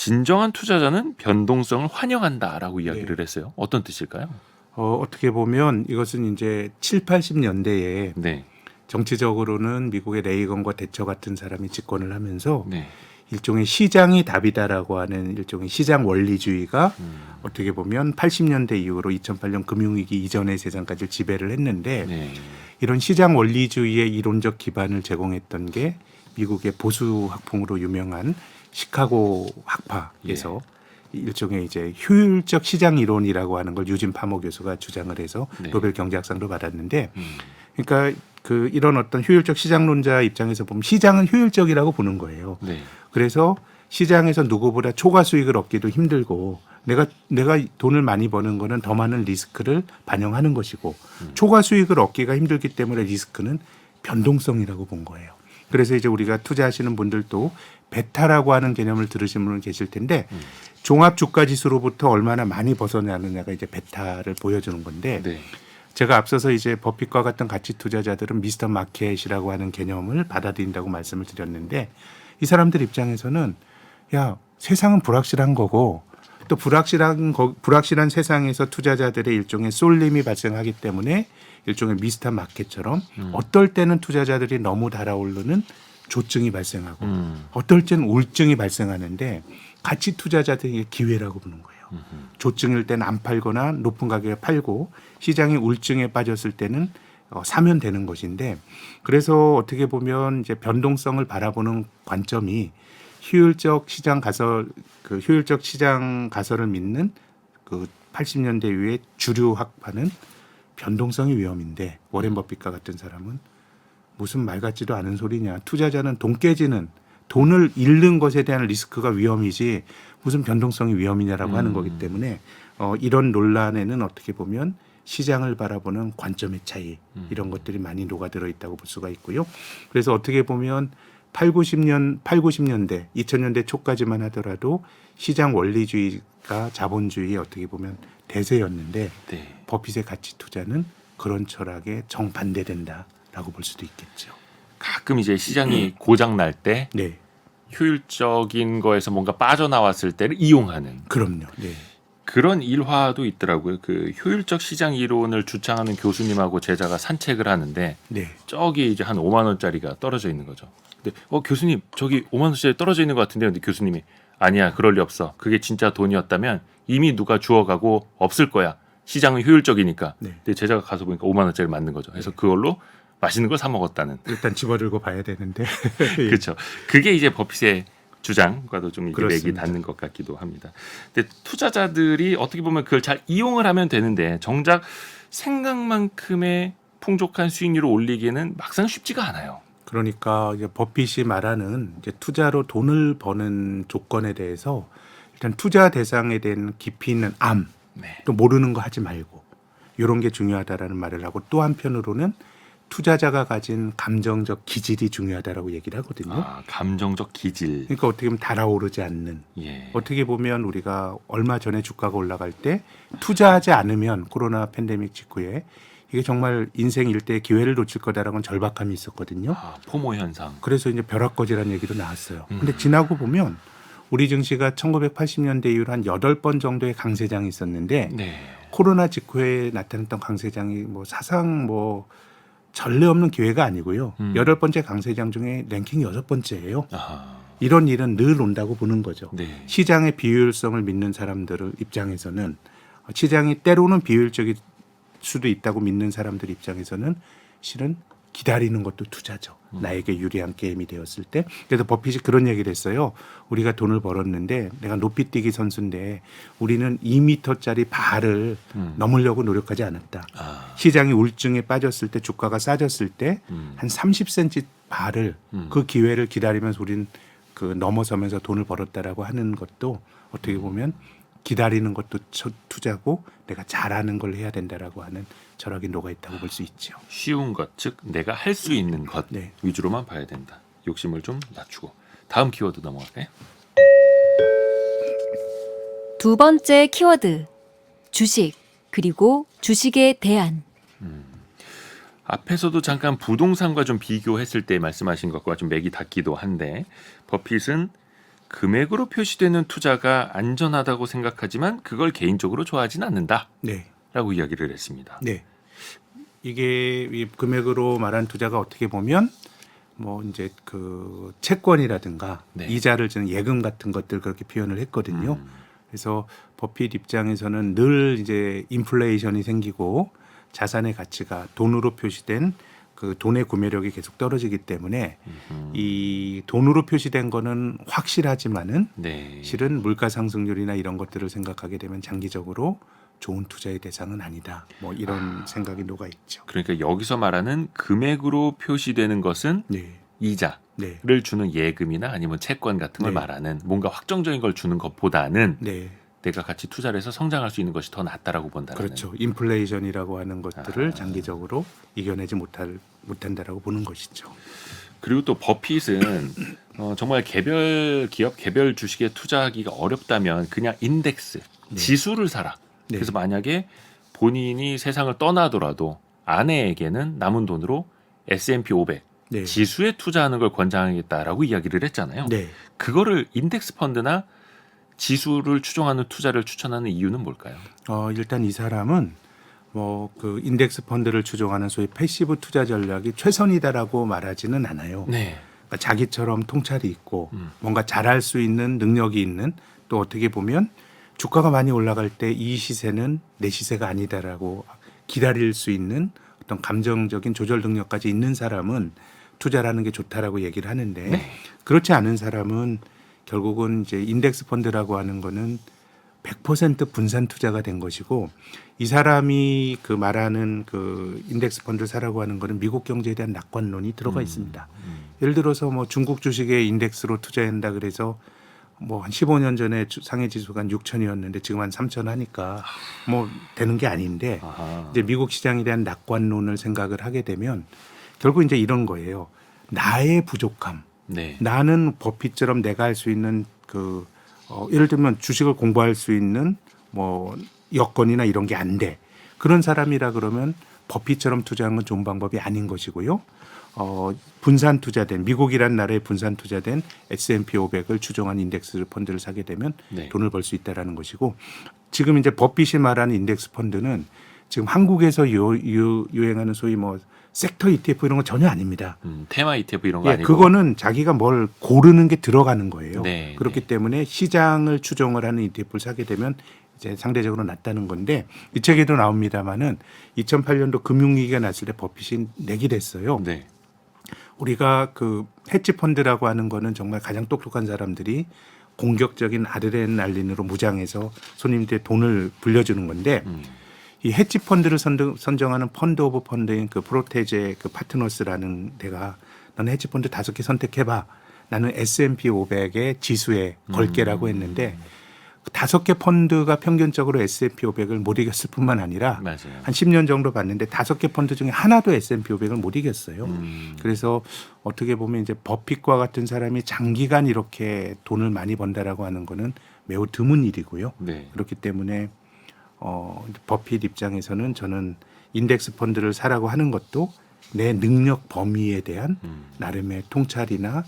진정한 투자자는 변동성을 환영한다라고 이야기를 네. 했어요. 어떤 뜻일까요? 어떻게 보면 이것은 이제 7, 80년대에 네. 정치적으로는 미국의 레이건과 대처 같은 사람이 집권을 하면서 네. 일종의 시장이 답이다라고 하는 일종의 시장 원리주의가 어떻게 보면 80년대 이후로 2008년 금융위기 이전의 세상까지 지배를 했는데 네. 이런 시장 원리주의의 이론적 기반을 제공했던 게 미국의 보수 학풍으로 유명한 시카고 학파에서 일종의 이제 효율적 시장 이론이라고 하는 걸 유진 파머 교수가 주장을 해서 네. 노벨 경제학상도 받았는데 그러니까 그 이런 어떤 효율적 시장론자 입장에서 보면 시장은 효율적이라고 보는 거예요. 네. 그래서 시장에서 누구보다 초과 수익을 얻기도 힘들고 내가 돈을 많이 버는 거는 더 많은 리스크를 반영하는 것이고 초과 수익을 얻기가 힘들기 때문에 리스크는 변동성이라고 본 거예요. 그래서 이제 우리가 투자하시는 분들도 베타라고 하는 개념을 들으신 분은 계실 텐데 종합 주가 지수로부터 얼마나 많이 벗어나느냐가 이제 베타를 보여주는 건데 네. 제가 앞서서 이제 버핏과 같은 가치 투자자들은 미스터 마켓이라고 하는 개념을 받아들인다고 말씀을 드렸는데 이 사람들 입장에서는 야 세상은 불확실한 거고 또 불확실한 세상에서 투자자들의 일종의 쏠림이 발생하기 때문에 일종의 미스터 마켓처럼 어떨 때는 투자자들이 너무 달아오르는 조증이 발생하고 어떨 때는 우울증이 발생하는데 가치 투자자들의 기회라고 보는 거예요. 조증일 때는 안 팔거나 높은 가격에 팔고 시장이 우울증에 빠졌을 때는 사면 되는 것인데 그래서 어떻게 보면 이제 변동성을 바라보는 관점이 효율적 시장 가설을 믿는 그 80년대 이후의 주류 학파는 변동성이 위험인데 워렌 버핏과 같은 사람은 무슨 말 같지도 않은 소리냐. 투자자는 돈 깨지는 돈을 잃는 것에 대한 리스크가 위험이지 무슨 변동성이 위험이냐라고 하는 거기 때문에 이런 논란에는 어떻게 보면 시장을 바라보는 관점의 차이 이런 것들이 많이 녹아들어 있다고 볼 수가 있고요. 그래서 어떻게 보면 8, 90년대, 2000년대 초까지만 하더라도 시장 원리주의가 자본주의의 어떻게 보면 대세였는데 네. 버핏의 가치 투자는 그런 철학에 정반대된다라고 볼 수도 있겠죠. 가끔 이제 시장이 고장 날 때 네, 효율적인 거에서 뭔가 빠져나왔을 때를 이용하는 그럼요. 네, 그런 일화도 있더라고요. 그 효율적 시장 이론을 주창하는 교수님하고 제자가 산책을 하는데 네, 저기 이제 한 5만 원짜리가 떨어져 있는 거죠. 근데 교수님 저기 5만 원짜리 떨어져 있는 것 같은데요. 근데 교수님이 아니야 그럴 리 없어. 그게 진짜 돈이었다면 이미 누가 주워가고 없을 거야. 시장은 효율적이니까. 네. 근데 제자가 가서 보니까 5만 원짜리 맞는 거죠. 그래서 그걸로 맛있는 걸 사 먹었다는. 일단 집어들고 봐야 되는데. 그렇죠. 그게 이제 버핏의 주장과도 좀 이게 맥이 그렇습니다. 닿는 것 같기도 합니다. 근데 투자자들이 어떻게 보면 그걸 잘 이용을 하면 되는데 정작 생각만큼의 풍족한 수익률을 올리기에는 막상 쉽지가 않아요. 그러니까 이제 버핏이 말하는 이제 투자로 돈을 버는 조건에 대해서 일단 투자 대상에 대한 깊이 있는 암, 네. 또 모르는 거 하지 말고 이런 게 중요하다라는 말을 하고 또 한편으로는 투자자가 가진 감정적 기질이 중요하다라고 얘기를 하거든요. 아, 감정적 기질. 그러니까 어떻게 보면 달아오르지 않는. 예. 어떻게 보면 우리가 얼마 전에 주가가 올라갈 때 투자하지 않으면 코로나 팬데믹 직후에 이게 정말 인생 일대의 기회를 놓칠 거다라는 절박함이 있었거든요. 아, 포모 현상. 그래서 이제 벼락거지라는 얘기도 나왔어요. 근데 지나고 보면 우리 증시가 1980년대 이후로 한 8번 정도의 강세장이 있었는데 네. 코로나 직후에 나타났던 강세장이 뭐 사상 뭐 전례 없는 기회가 아니고요. 8번째 강세장 중에 랭킹 6번째예요. 아하. 이런 일은 늘 온다고 보는 거죠. 네. 시장의 비효율성을 믿는 사람들 입장에서는 시장이 때로는 비효율적일 수도 있다고 믿는 사람들 입장에서는 실은 기다리는 것도 투자죠. 나에게 유리한 게임이 되었을 때. 그래서 버핏이 그런 얘기를 했어요. 우리가 돈을 벌었는데 내가 높이뛰기 선수인데 우리는 2m짜리 바를 넘으려고 노력하지 않았다. 아. 시장이 우울증에 빠졌을 때 주가가 싸졌을 때 한 30cm 바를 그 기회를 기다리면서 우린 그 넘어서면서 돈을 벌었다라고 하는 것도 어떻게 보면 기다리는 것도 투자고 내가 잘하는 걸 해야 된다라고 하는 철학이 녹아 있다고 볼 수 있죠. 쉬운 것, 즉 내가 할 수 있는 것 네. 위주로만 봐야 된다. 욕심을 좀 낮추고. 다음 키워드 넘어갈까요? 두 번째 키워드. 주식, 그리고 주식에 대한. 앞에서도 잠깐 부동산과 좀 비교했을 때 말씀하신 것과 좀 맥이 닿기도 한데 버핏은 금액으로 표시되는 투자가 안전하다고 생각하지만 그걸 개인적으로 좋아하진 않는다라고 네. 이야기를 했습니다. 네. 이게 이 금액으로 말한 투자가 어떻게 보면 뭐 이제 그 채권이라든가 네. 이자를 주는 예금 같은 것들 그렇게 표현을 했거든요. 음. 그래서 버핏 입장에서는 늘 이제 인플레이션이 생기고 자산의 가치가 돈으로 표시된 그 돈의 구매력이 계속 떨어지기 때문에 이 돈으로 표시된 거는 확실하지만은 네. 실은 물가 상승률이나 이런 것들을 생각하게 되면 장기적으로 좋은 투자의 대상은 아니다. 뭐 이런 생각이 녹아 있죠. 그러니까 여기서 말하는 금액으로 표시되는 것은 네. 이자를 네. 주는 예금이나 아니면 채권 같은 걸 네. 말하는 뭔가 확정적인 걸 주는 것보다는 네. 내가 같이 투자를 해서 성장할 수 있는 것이 더 낫다라고 본다는. 그렇죠. 인플레이션이라고 하는 것들을 장기적으로 이겨내지 못한다라고 보는 것이죠. 그리고 또 버핏은 정말 개별 기업, 개별 주식에 투자하기가 어렵다면 그냥 인덱스, 네. 지수를 사라. 네. 그래서 만약에 본인이 세상을 떠나더라도 아내에게는 남은 돈으로 S&P 500 네. 지수에 투자하는 걸 권장하겠다라고 이야기를 했잖아요. 네. 그거를 인덱스 펀드나 지수를 추종하는 투자를 추천하는 이유는 뭘까요? 일단 이 사람은 뭐 그 인덱스 펀드를 추종하는 소위 패시브 투자 전략이 최선이다라고 말하지는 않아요. 네. 그러니까 자기처럼 통찰이 있고 음. 뭔가 잘할 수 있는 능력이 있는 또 어떻게 보면 주가가 많이 올라갈 때 이 시세는 내 시세가 아니다라고 기다릴 수 있는 어떤 감정적인 조절 능력까지 있는 사람은 투자라는 게 좋다라고 얘기를 하는데 네. 그렇지 않은 사람은 결국은 이제 인덱스 펀드라고 하는 거는 100% 분산 투자가 된 것이고 이 사람이 그 말하는 그 인덱스 펀드를 사라고 하는 거는 미국 경제에 대한 낙관론이 들어가 있습니다. 예를 들어서 뭐 중국 주식에 인덱스로 투자한다 그래서 뭐 한 15년 전에 상해 지수가 한 6천이었는데 지금 한 3천 하니까 뭐 되는 게 아닌데 아하. 이제 미국 시장에 대한 낙관론을 생각을 하게 되면 결국 이제 이런 거예요. 나의 부족함. 네. 나는 버핏처럼 내가 할 수 있는 그 예를 들면 주식을 공부할 수 있는 뭐 여건이나 이런 게 안 돼. 그런 사람이라 그러면 버핏처럼 투자하는 건 좋은 방법이 아닌 것이고요. 분산 투자된 미국이라는 나라에 분산 투자된 S&P 500을 추종한 인덱스 펀드를 사게 되면 네. 돈을 벌 수 있다라는 것이고 지금 이제 버핏이 말하는 인덱스 펀드는 지금 한국에서 유행하는 소위 뭐 섹터 ETF 이런 건 전혀 아닙니다. 테마 ETF 이런 거 예, 아니고. 그거는 자기가 뭘 고르는 게 들어가는 거예요. 네, 그렇기 네. 때문에 시장을 추종을 하는 ETF를 사게 되면 이제 상대적으로 낫다는 건데 이 책에도 나옵니다마는 2008년도 금융위기가 났을 때 버핏이 내기를 했어요. 네. 우리가 그 헤지 펀드라고 하는 거는 정말 가장 똑똑한 사람들이 공격적인 아드레날린으로 무장해서 손님들의 돈을 불려주는 건데 이 헤지 펀드를 선정하는 펀드 오브 펀드인 그 프로테제 그 파트너스라는 데가 너는 헤지 펀드 5개 선택해봐. 나는 S&P 500의 지수에 걸게라고 했는데 5개 펀드가 평균적으로 S&P 500을 못 이겼을 뿐만 아니라 맞아요. 한 10년 정도 봤는데 5개 펀드 중에 하나도 S&P 500을 못 이겼어요. 그래서 어떻게 보면 이제 버핏과 같은 사람이 장기간 이렇게 돈을 많이 번다라고 하는 거는 매우 드문 일이고요. 네. 그렇기 때문에 버핏 입장에서는 저는 인덱스 펀드를 사라고 하는 것도 내 능력 범위에 대한 나름의 통찰이나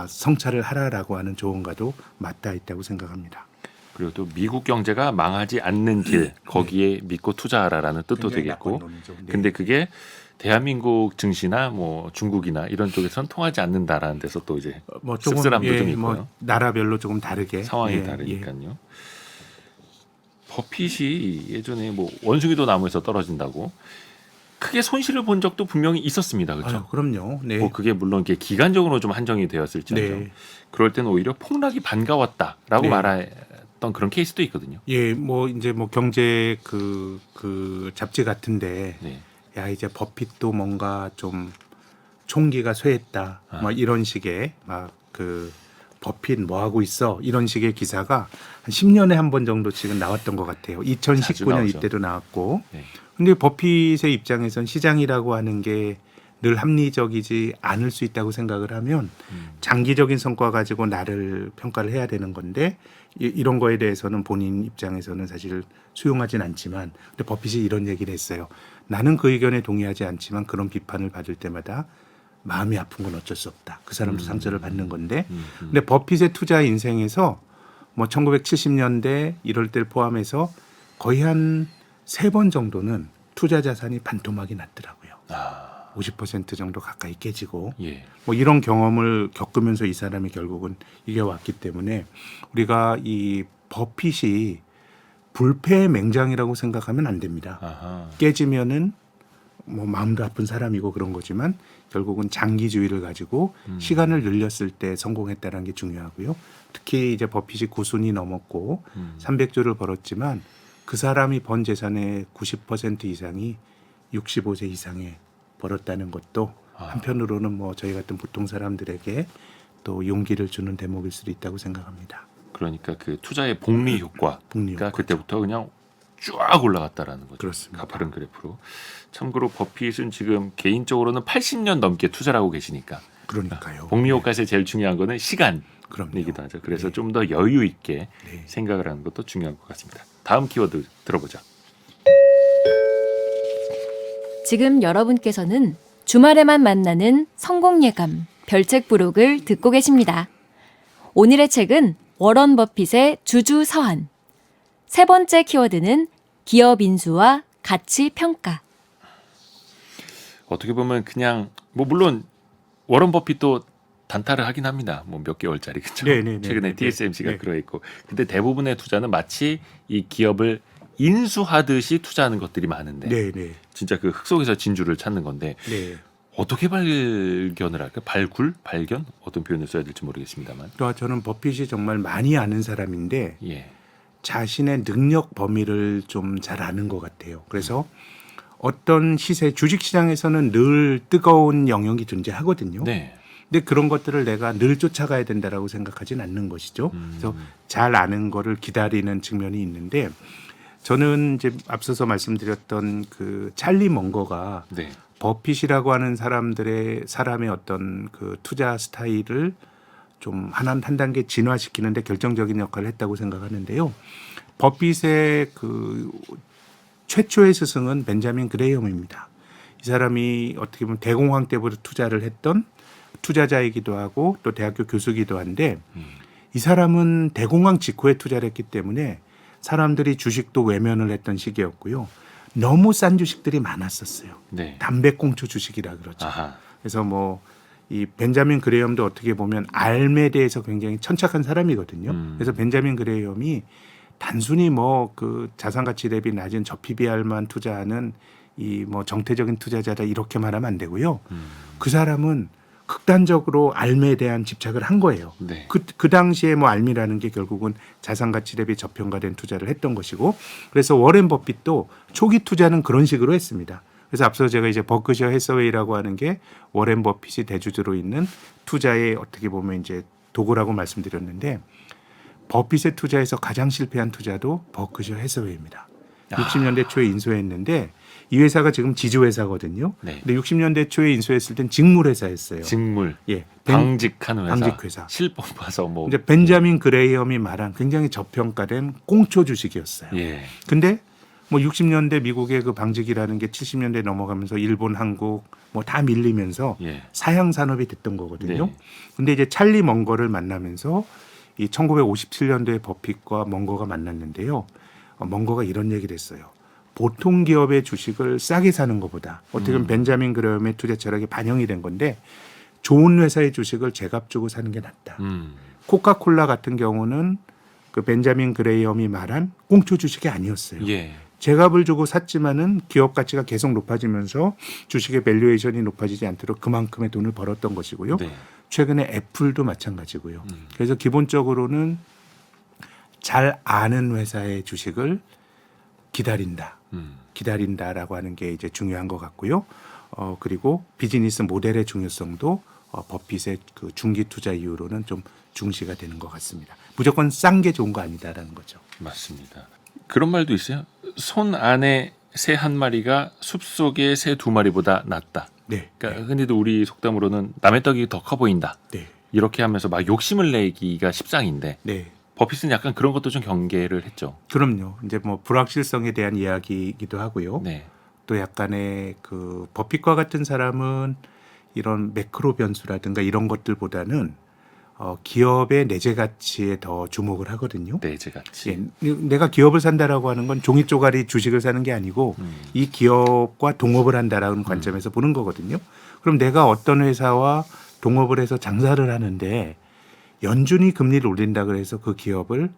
성찰을 하라라고 하는 조언과도 맞닿아 있다고 생각합니다. 그리고 또 미국 경제가 망하지 않는 길 거기에 믿고 투자하라라는 뜻도 굉장히 되겠고. 낙관론이죠. 네. 근데 그게 대한민국 증시나 뭐 중국이나 이런 쪽에서는 통하지 않는다라는 데서 또 이제 뭐 조금 씁쓸함도 좀 있고요. 뭐 나라별로 조금 다르게 상황이 예, 다르니까요. 버핏이 예전에 뭐 원숭이도 나무에서 떨어진다고 크게 손실을 본 적도 분명히 있었습니다. 그렇죠? 아유, 그럼요. 네. 뭐 그게 물론 이렇게 기간적으로 좀 한정이 되었을지언정 네. 그럴 때는 오히려 폭락이 반가웠다라고 네. 말했던 그런 케이스도 있거든요. 예, 뭐 이제 뭐 경제 그 잡지 같은데 네. 야 이제 버핏도 뭔가 좀 총기가 쇠했다. 뭐 이런 식의 막 그 버핏 뭐 하고 있어 이런 식의 기사가 한 10년에 한 번 정도 지금 나왔던 것 같아요. 자주 2019년 나오죠. 이때도 나왔고. 네. 근데 버핏의 입장에선 시장이라고 하는 게 늘 합리적이지 않을 수 있다고 생각을 하면 장기적인 성과 가지고 나를 평가를 해야 되는 건데 이런 거에 대해서는 본인 입장에서는 사실 수용하진 않지만 근데 버핏이 이런 얘기를 했어요. 나는 그 의견에 동의하지 않지만 그런 비판을 받을 때마다 마음이 아픈 건 어쩔 수 없다. 그 사람도 상처를 받는 건데. 음. 근데 버핏의 투자 인생에서 뭐 1970년대 이럴 때를 포함해서 거의 한 3번 정도는 투자 자산이 반토막이 났더라고요. 아, 50% 정도 가까이 깨지고 예. 뭐 이런 경험을 겪으면서 이 사람이 결국은 이겨왔기 때문에 우리가 이 버핏이 불패의 맹장이라고 생각하면 안 됩니다. 아하. 깨지면은 뭐 마음도 아픈 사람이고 그런 거지만 결국은 장기주의를 가지고 시간을 늘렸을 때 성공했다는 게 중요하고요. 특히 이제 버핏이 9순이 넘었고 300조를 벌었지만 그 사람이 번 재산의 90% 이상이 65세 이상에 벌었다는 것도 한편으로는 뭐 저희 같은 보통 사람들에게 또 용기를 주는 대목일 수도 있다고 생각합니다. 그러니까 그 투자의 복리 효과가 복리 효과죠. 그때부터 그냥 쫙 올라갔다라는 거죠. 그렇습니다. 가파른 그래프로. 참고로 버핏은 지금 개인적으로는 80년 넘게 투자를 하고 계시니까 그러니까요. 복리 효과에서 제일 중요한 거는 시간이기도 그럼요. 하죠. 그래서 네. 좀 더 여유 있게 네. 생각을 하는 것도 중요한 것 같습니다. 다음 키워드 들어보죠. 지금 여러분께서는 주말에만 만나는 성공 예감 별책 부록을 듣고 계십니다. 오늘의 책은 워런 버핏의 주주 서한. 3번째 키워드는 기업 인수와 가치 평가. 어떻게 보면 그냥 뭐 물론 워런 버핏도 단타를 하긴 합니다. 뭐 몇 개월짜리 그렇죠. 네네네. 최근에 네. TSMC가 네. 들어있고, 근데 대부분의 투자는 마치 이 기업을 인수하듯이 투자하는 것들이 많은데 네, 네, 진짜 그 흙 속에서 진주를 찾는 건데 네. 어떻게 발견을 할까? 발견? 어떤 표현을 써야 될지 모르겠습니다만. 또 저는 버핏이 정말 많이 아는 사람인데 예. 자신의 능력 범위를 좀 잘 아는 것 같아요. 그래서 어떤 시세, 주식시장에서는 늘 뜨거운 영역이 존재하거든요. 네. 근데 그런 것들을 내가 늘 쫓아가야 된다라고 생각하진 않는 것이죠. 그래서 잘 아는 거를 기다리는 측면이 있는데 저는 이제 앞서서 말씀드렸던 그 찰리 먼거가 네. 버핏이라고 하는 사람의 어떤 그 투자 스타일을 좀 한 단계 진화시키는데 결정적인 역할을 했다고 생각하는데요. 버핏의 그 최초의 스승은 벤자민 그레이엄입니다. 이 사람이 어떻게 보면 대공황 때부터 투자를 했던 투자자이기도 하고 또 대학교 교수기도 한데 이 사람은 대공황 직후에 투자를 했기 때문에 사람들이 주식도 외면을 했던 시기였고요. 너무 싼 주식들이 많았었어요. 네. 담배꽁초 주식이라 그러죠. 아하. 그래서 뭐 이 벤자민 그레이엄도 어떻게 보면 알에 대해서 굉장히 천착한 사람이거든요. 그래서 벤자민 그레이엄이 단순히 뭐 그 자산 가치 대비 낮은 저PBR만 투자하는 이 뭐 정태적인 투자자다 이렇게 말하면 안 되고요. 그 사람은 극단적으로 알에 대한 집착을 한 거예요. 네. 그 당시에 뭐 알미라는 게 결국은 자산 가치 대비 저평가된 투자를 했던 것이고, 그래서 워렌 버핏도 초기 투자는 그런 식으로 했습니다. 그래서 앞서 제가 이제 버크셔 해서웨이라고 하는 게 워렌 버핏이 대주주로 있는 투자의 어떻게 보면 이제 도구라고 말씀드렸는데, 버핏의 투자에서 가장 실패한 투자도 버크셔 해서웨이입니다. 60년대 초에 인수했는데 이 회사가 지금 지주회사거든요. 네. 근데 60년대 초에 인수했을 땐 직물회사였어요. 직물. 예, 방직한 회사. 방직회사. 실법 봐서 뭐. 이제 벤자민 그레이엄이 말한 굉장히 저평가된 꽁초 주식이었어요. 예. 근데 뭐 60년대 미국의 그 방직이라는 게 70년대 넘어가면서 일본, 한국 뭐 다 밀리면서 예. 사양 산업이 됐던 거거든요. 네. 근데 이제 찰리 먼거를 만나면서 이 1957년도에 버핏과 먼거가 만났는데요. 먼거가 이런 얘기를 했어요. 보통 기업의 주식을 싸게 사는 것보다 어떻게 보면 벤자민 그레이엄의 투자 철학이 반영이 된 건데 좋은 회사의 주식을 제값 주고 사는 게 낫다. 코카콜라 같은 경우는 그 벤자민 그레이엄이 말한 꽁초 주식이 아니었어요. 예. 제값을 주고 샀지만은 기업 가치가 계속 높아지면서 주식의 밸류에이션이 높아지지 않도록 그만큼의 돈을 벌었던 것이고요. 네. 최근에 애플도 마찬가지고요. 그래서 기본적으로는 잘 아는 회사의 주식을 기다린다라고 하는 게 이제 중요한 것 같고요. 그리고 비즈니스 모델의 중요성도 버핏의 그 중기 투자 이후로는 좀 중시가 되는 것 같습니다. 무조건 싼 게 좋은 거 아니다라는 거죠. 맞습니다. 그런 말도 있어요. 손 안에 새 한 마리가 숲 속의 새 두 마리보다 낫다. 네. 그러니까 흔히도 우리 속담으로는 남의 떡이 더 커 보인다. 네. 이렇게 하면서 막 욕심을 내기가 십상인데 네. 버핏은 약간 그런 것도 좀 경계를 했죠. 그럼요. 이제 뭐 불확실성에 대한 이야기이기도 하고요. 네. 또 약간의 그 버핏과 같은 사람은 이런 매크로 변수라든가 이런 것들보다는 기업의 내재 가치에 더 주목을 하거든요. 내재 가치. 예, 내가 기업을 산다라고 하는 건 종이 쪼가리 주식을 사는 게 아니고 이 기업과 동업을 한다라는 관점에서 보는 거거든요. 그럼 내가 어떤 회사와 동업을 해서 장사를 하는데 연준이 금리를 올린다 그래서 그 기업을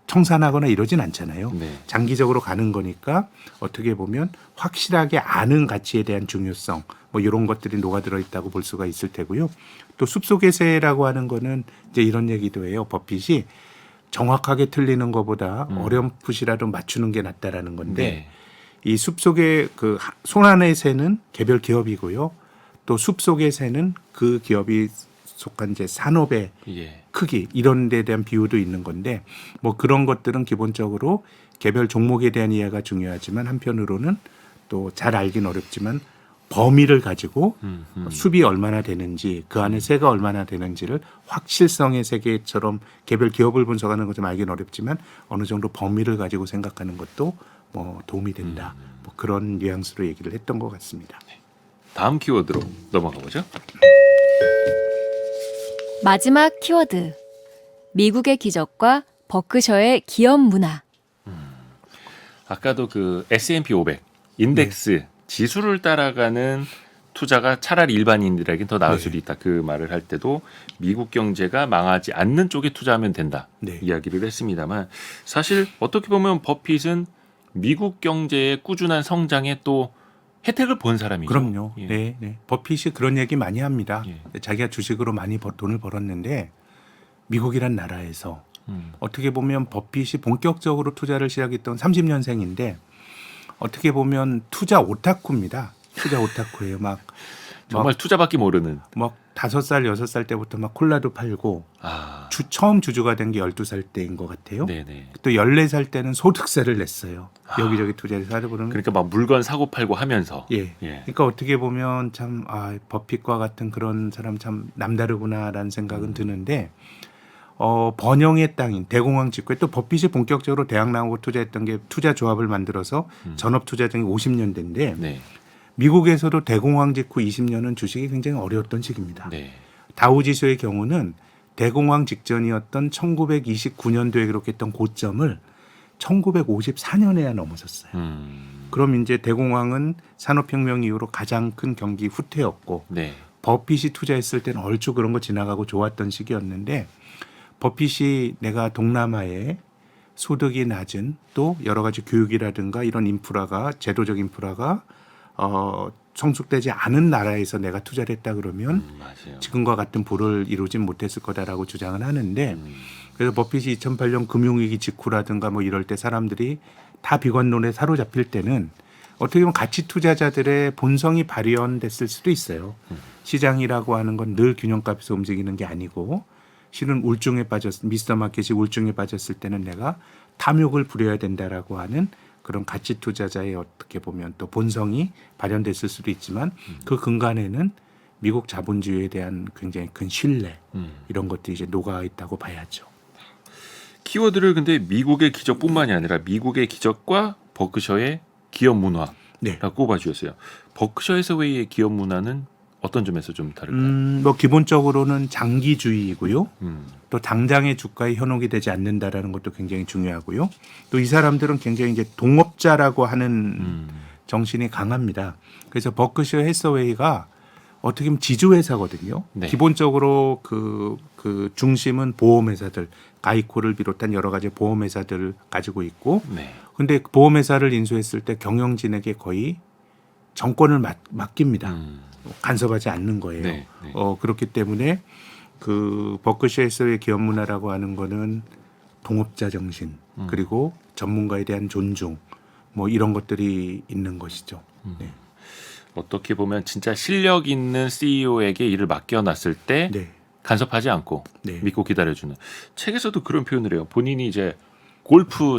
청산하거나 이러진 않잖아요. 네. 장기적으로 가는 거니까 어떻게 보면 확실하게 아는 가치에 대한 중요성 뭐 이런 것들이 녹아들어 있다고 볼 수가 있을 테고요. 또 숲속의 새라고 하는 거는 이제 이런 얘기도 해요. 버핏이 정확하게 틀리는 것보다 어렴풋이라도 맞추는 게 낫다라는 건데 네. 이 숲속의 그 손안의 새는 개별 기업이고요. 또 숲속의 새는 그 기업이 속한 이제 산업의 예. 크기 이런 데 대한 비유도 있는 건데 뭐 그런 것들은 기본적으로 개별 종목에 대한 이해가 중요하지만 한편으로는 또 잘 알긴 어렵지만 범위를 가지고 숲이 얼마나 되는지 그 안에 새가 얼마나 되는지를 확실성의 세계처럼 개별 기업을 분석하는 것 좀 알긴 어렵지만 어느 정도 범위를 가지고 생각하는 것도 뭐 도움이 된다. 뭐 그런 뉘앙스로 얘기를 했던 것 같습니다. 다음 키워드로 넘어가 보죠. 마지막 키워드. 미국의 기적과 버크셔의 기업 문화. 아까도 그 S&P 500 인덱스 지수를 따라가는 투자가 차라리 일반인들에겐 더 나을 수도 있다. 그 말을 할 때도 미국 경제가 망하지 않는 쪽에 투자하면 된다. 네. 이야기를 했습니다만 사실 어떻게 보면 버핏은 미국 경제의 꾸준한 성장에 또 혜택을 본 사람이죠. 그럼요. 예. 네, 네. 버핏이 그런 얘기 많이 합니다. 예. 자기가 주식으로 많이 돈을 벌었는데 미국이란 나라에서 어떻게 보면 버핏이 본격적으로 투자를 시작했던 30년생인데 어떻게 보면 투자 오타쿠입니다. 투자 오타쿠예요. 정말 투자밖에 모르는. 막 5살, 6살 때부터 막 콜라도 팔고 아, 처음 주주가 된 게 12살 때인 것 같아요. 네네. 또 14살 때는 소득세를 냈어요. 여기저기 투자해서 하다 보면 그러니까 막 물건 사고 팔고 하면서. 예. 예. 그러니까 어떻게 보면 참 버핏과 같은 그런 사람 참 남다르구나라는 생각은 드는데 번영의 땅인 대공황 직후에 또 버핏이 본격적으로 대학 나오고 투자했던 게 투자 조합을 만들어서 전업 투자증이 50년대인데 네. 미국에서도 대공황 직후 20년은 주식이 굉장히 어려웠던 시기입니다. 네. 다우지수의 경우는 대공황 직전이었던 1929년도에 기록했던 고점을 1954년에야 넘어섰어요. 그럼 이제 대공황은 산업혁명 이후로 가장 큰 경기 후퇴였고 네. 버핏이 투자했을 때는 얼추 그런 거 지나가고 좋았던 시기였는데 버핏이 내가 동남아에 소득이 낮은 또 여러 가지 교육이라든가 이런 인프라가 제도적 인프라가 성숙되지 않은 나라에서 내가 투자를 했다 그러면 맞아요. 지금과 같은 부를 이루진 못했을 거다라고 주장을 하는데 그래서 버핏이 2008년 금융위기 직후라든가 뭐 이럴 때 사람들이 다 비관론에 사로잡힐 때는 어떻게 보면 가치 투자자들의 본성이 발현됐을 수도 있어요. 시장이라고 하는 건 늘 균형값에서 움직이는 게 아니고 실은 미스터 마켓이 울증에 빠졌을 때는 내가 탐욕을 부려야 된다라고 하는 그런 가치 투자자의 어떻게 보면 또 본성이 발현됐을 수도 있지만 그 근간에는 미국 자본주의에 대한 굉장히 큰 신뢰 이런 것들이 이제 녹아 있다고 봐야죠. 키워드를 근데 미국의 기적뿐만이 아니라 미국의 기적과 버크셔의 기업 문화라고 네. 꼽아주셨어요. 버크셔 해서웨이의 기업 문화는 어떤 점에서 좀 다를까요? 뭐 기본적으로는 장기주의이고요. 음. 또 당장의 주가에 현혹이 되지 않는다라는 것도 굉장히 중요하고요. 또 이 사람들은 굉장히 이제 동업자라고 하는 정신이 강합니다. 그래서 버크셔 해서웨이가 어떻게 보면 지주회사거든요. 네. 기본적으로 그 중심은 보험회사들, 가이코를 비롯한 여러 가지 보험회사들을 가지고 있고, 네. 근데 보험회사를 인수했을 때 경영진에게 거의 정권을 맡깁니다. 간섭하지 않는 거예요. 네, 네. 그렇기 때문에 그 버크셔에서의 기업 문화라고 하는 거는 동업자 정신 그리고 전문가에 대한 존중 뭐 이런 것들이 있는 것이죠. 네. 어떻게 보면 진짜 실력 있는 CEO에게 일을 맡겨놨을 때 네. 간섭하지 않고 네. 믿고 기다려주는. 책에서도 그런 표현을 해요. 본인이 이제 골프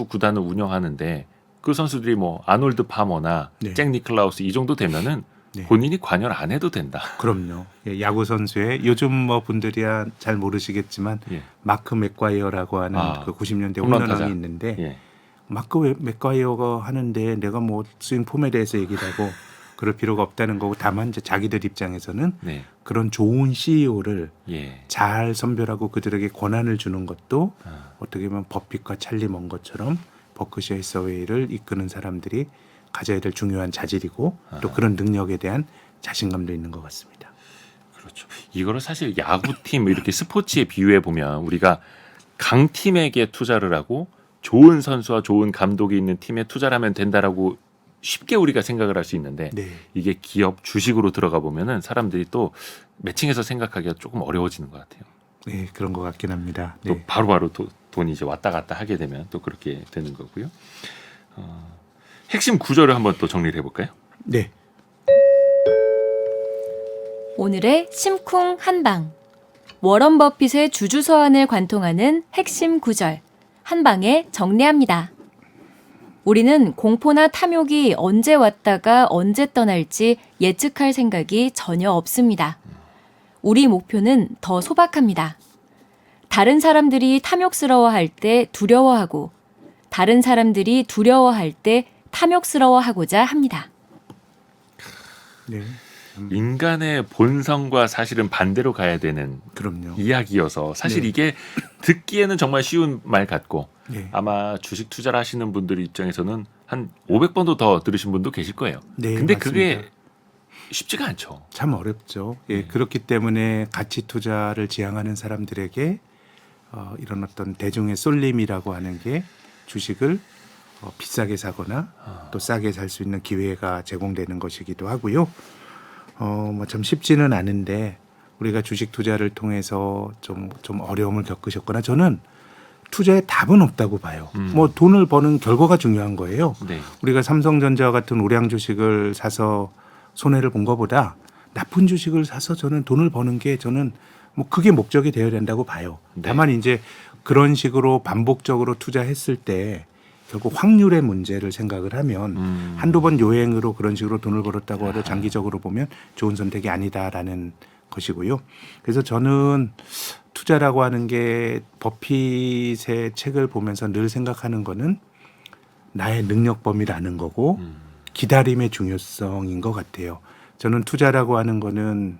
구단을 운영하는데 그 선수들이 뭐 아놀드 파머나 네. 잭 니클라우스 이 정도 되면은 네. 본인이 관여를 안 해도 된다. 그럼요. 예, 야구 선수의 요즘 뭐 분들이야 잘 모르시겠지만 예. 마크 맥과이어라고 하는 그 90년대 홈런 타자. 홈런왕이 있는데 예. 마크 맥과이어가 하는데 내가 뭐 스윙 폼에 대해서 얘기를 하고 그럴 필요가 없다는 거고 다만 이제 자기들 입장에서는 네. 그런 좋은 CEO를 예. 잘 선별하고 그들에게 권한을 주는 것도 아, 어떻게 보면 버핏과 찰리 먼 것처럼 버크셔 해서웨이를 이끄는 사람들이 가져야 될 중요한 자질이고 또 그런 능력에 대한 자신감도 있는 것 같습니다. 그렇죠. 이거를 사실 야구팀 이렇게 스포츠에 비유해 보면 우리가 강팀에게 투자를 하고 좋은 선수와 좋은 감독이 있는 팀에 투자를 하면 된다라고 쉽게 우리가 생각을 할 수 있는데 네, 이게 기업 주식으로 들어가 보면은 사람들이 또 매칭해서 생각하기가 조금 어려워지는 것 같아요. 네 그런 것 같긴 합니다. 또 네. 바로바로 돈이 이제 왔다 갔다 하게 되면 또 그렇게 되는 거고요. 핵심 구조를 한번 또 정리를 해볼까요? 네. 오늘의 심쿵 한방. 워런 버핏의 주주 서한을 관통하는 핵심 구절. 한 방에 정리합니다. 우리는 공포나 탐욕이 언제 왔다가 언제 떠날지 예측할 생각이 전혀 없습니다. 우리 목표는 더 소박합니다. 다른 사람들이 탐욕스러워할 때 두려워하고 다른 사람들이 두려워할 때 탐욕스러워하고자 합니다. 네. 인간의 본성과 사실은 반대로 가야 되는 그럼요. 이야기여서 사실 네. 이게 듣기에는 정말 쉬운 말 같고 네. 아마 주식 투자를 하시는 분들 입장에서는 한 500번도 더 들으신 분도 계실 거예요. 네, 근데 맞습니다. 그게 쉽지가 않죠. 참 어렵죠. 예, 네. 그렇기 때문에 가치 투자를 지향하는 사람들에게 이런 어떤 대중의 쏠림이라고 하는 게 주식을 비싸게 사거나 또 싸게 살 수 있는 기회가 제공되는 것이기도 하고요. 뭐 참 쉽지는 않은데 우리가 주식 투자를 통해서 좀 어려움을 겪으셨거나 저는 투자에 답은 없다고 봐요. 뭐 돈을 버는 결과가 중요한 거예요. 네. 우리가 삼성전자와 같은 우량 주식을 사서 손해를 본 것보다 나쁜 주식을 사서 저는 돈을 버는 게 저는 뭐 그게 목적이 되어야 된다고 봐요. 네. 다만 이제 그런 식으로 반복적으로 투자했을 때 결국 확률의 문제를 생각을 하면 한두 번 요행으로 그런 식으로 돈을 벌었다고 해도 장기적으로 보면 좋은 선택이 아니다라는 것이고요. 그래서 저는 투자라고 하는 게 버핏의 책을 보면서 늘 생각하는 거는 나의 능력 범위라는 거고 기다림의 중요성인 것 같아요. 저는 투자라고 하는 거는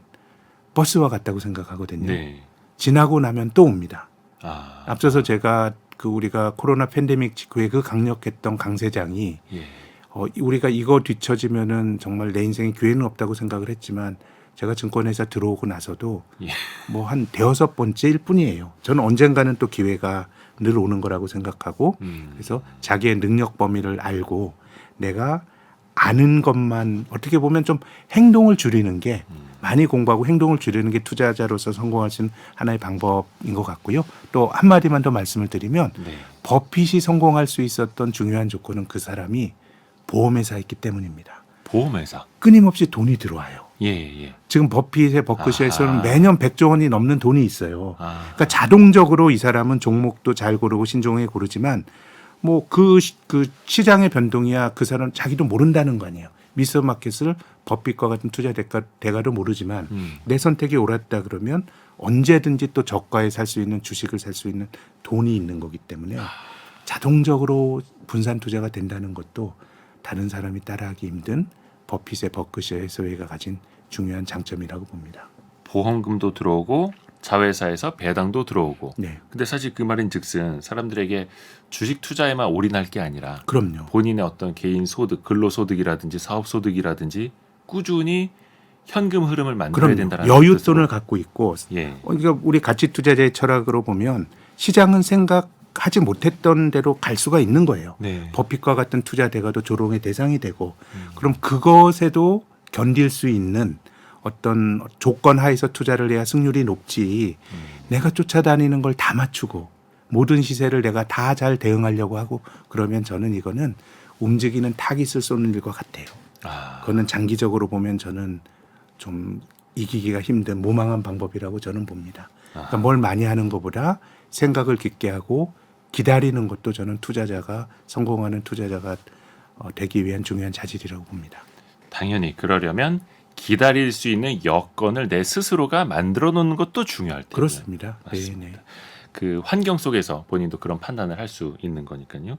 버스와 같다고 생각하거든요. 네. 지나고 나면 또 옵니다. 아, 앞서서 제가 우리가 코로나 팬데믹 직후에 그 강력했던 강세장이 예. 우리가 이거 뒤처지면은 정말 내 인생에 기회는 없다고 생각을 했지만 제가 증권회사 들어오고 나서도 예. 뭐 한 대여섯 번째일 뿐이에요. 저는 언젠가는 또 기회가 늘 오는 거라고 생각하고 그래서 자기의 능력 범위를 알고 내가 아는 것만 어떻게 보면 좀 행동을 줄이는 게 많이 공부하고 행동을 줄이는 게 투자자로서 성공할 수 있는 하나의 방법인 것 같고요. 또 한마디만 더 말씀을 드리면 네. 버핏이 성공할 수 있었던 중요한 조건은 그 사람이 보험회사였기 때문입니다. 보험회사. 끊임없이 돈이 들어와요. 예, 예. 지금 버핏의 버크셔에서는 아하. 매년 100조 원이 넘는 돈이 있어요. 아, 그러니까 자동적으로 이 사람은 종목도 잘 고르고 신중하게 고르지만 뭐 그 시장의 변동이야 그 사람 자기도 모른다는 거 아니에요. 미스터 마켓을 버핏과 같은 투자 대가도 모르지만 내 선택이 옳았다 그러면 언제든지 또 저가에 살 수 있는 주식을 살 수 있는 돈이 있는 거기 때문에 자동적으로 분산 투자가 된다는 것도 다른 사람이 따라하기 힘든 버핏의 버크셔 해서웨이가 가진 중요한 장점이라고 봅니다. 보험금도 들어오고 자회사에서 배당도 들어오고. 네, 근데 사실 그 말인즉슨 사람들에게 주식 투자에만 올인할 게 아니라 그럼요. 본인의 어떤 개인 소득, 근로소득이라든지 사업소득이라든지 꾸준히 현금 흐름을 만들어야 그럼요. 된다는 여윳돈을 갖고 있고 예. 그러니까 우리 가치 투자자의 철학으로 보면 시장은 생각하지 못했던 대로 갈 수가 있는 거예요. 네. 버핏과 같은 투자 대가도 조롱의 대상이 되고 그럼 그것에도 견딜 수 있는 어떤 조건 하에서 투자를 해야 승률이 높지 내가 쫓아다니는 걸 다 맞추고 모든 시세를 내가 다 잘 대응하려고 하고 그러면 저는 이거는 움직이는 타깃을 쏘는 일과 같아요. 아, 그거는 장기적으로 보면 저는 좀 이기기가 힘든 무망한 방법이라고 저는 봅니다. 그러니까 뭘 많이 하는 것보다 생각을 깊게 하고 기다리는 것도 저는 투자자가 성공하는 투자자가 되기 위한 중요한 자질이라고 봅니다. 당연히 그러려면 기다릴 수 있는 여건을 내 스스로가 만들어 놓는 것도 중요할 테고요. 그렇습니다. 맞습니다. 네, 네. 그 환경 속에서 본인도 그런 판단을 할 수 있는 거니까요.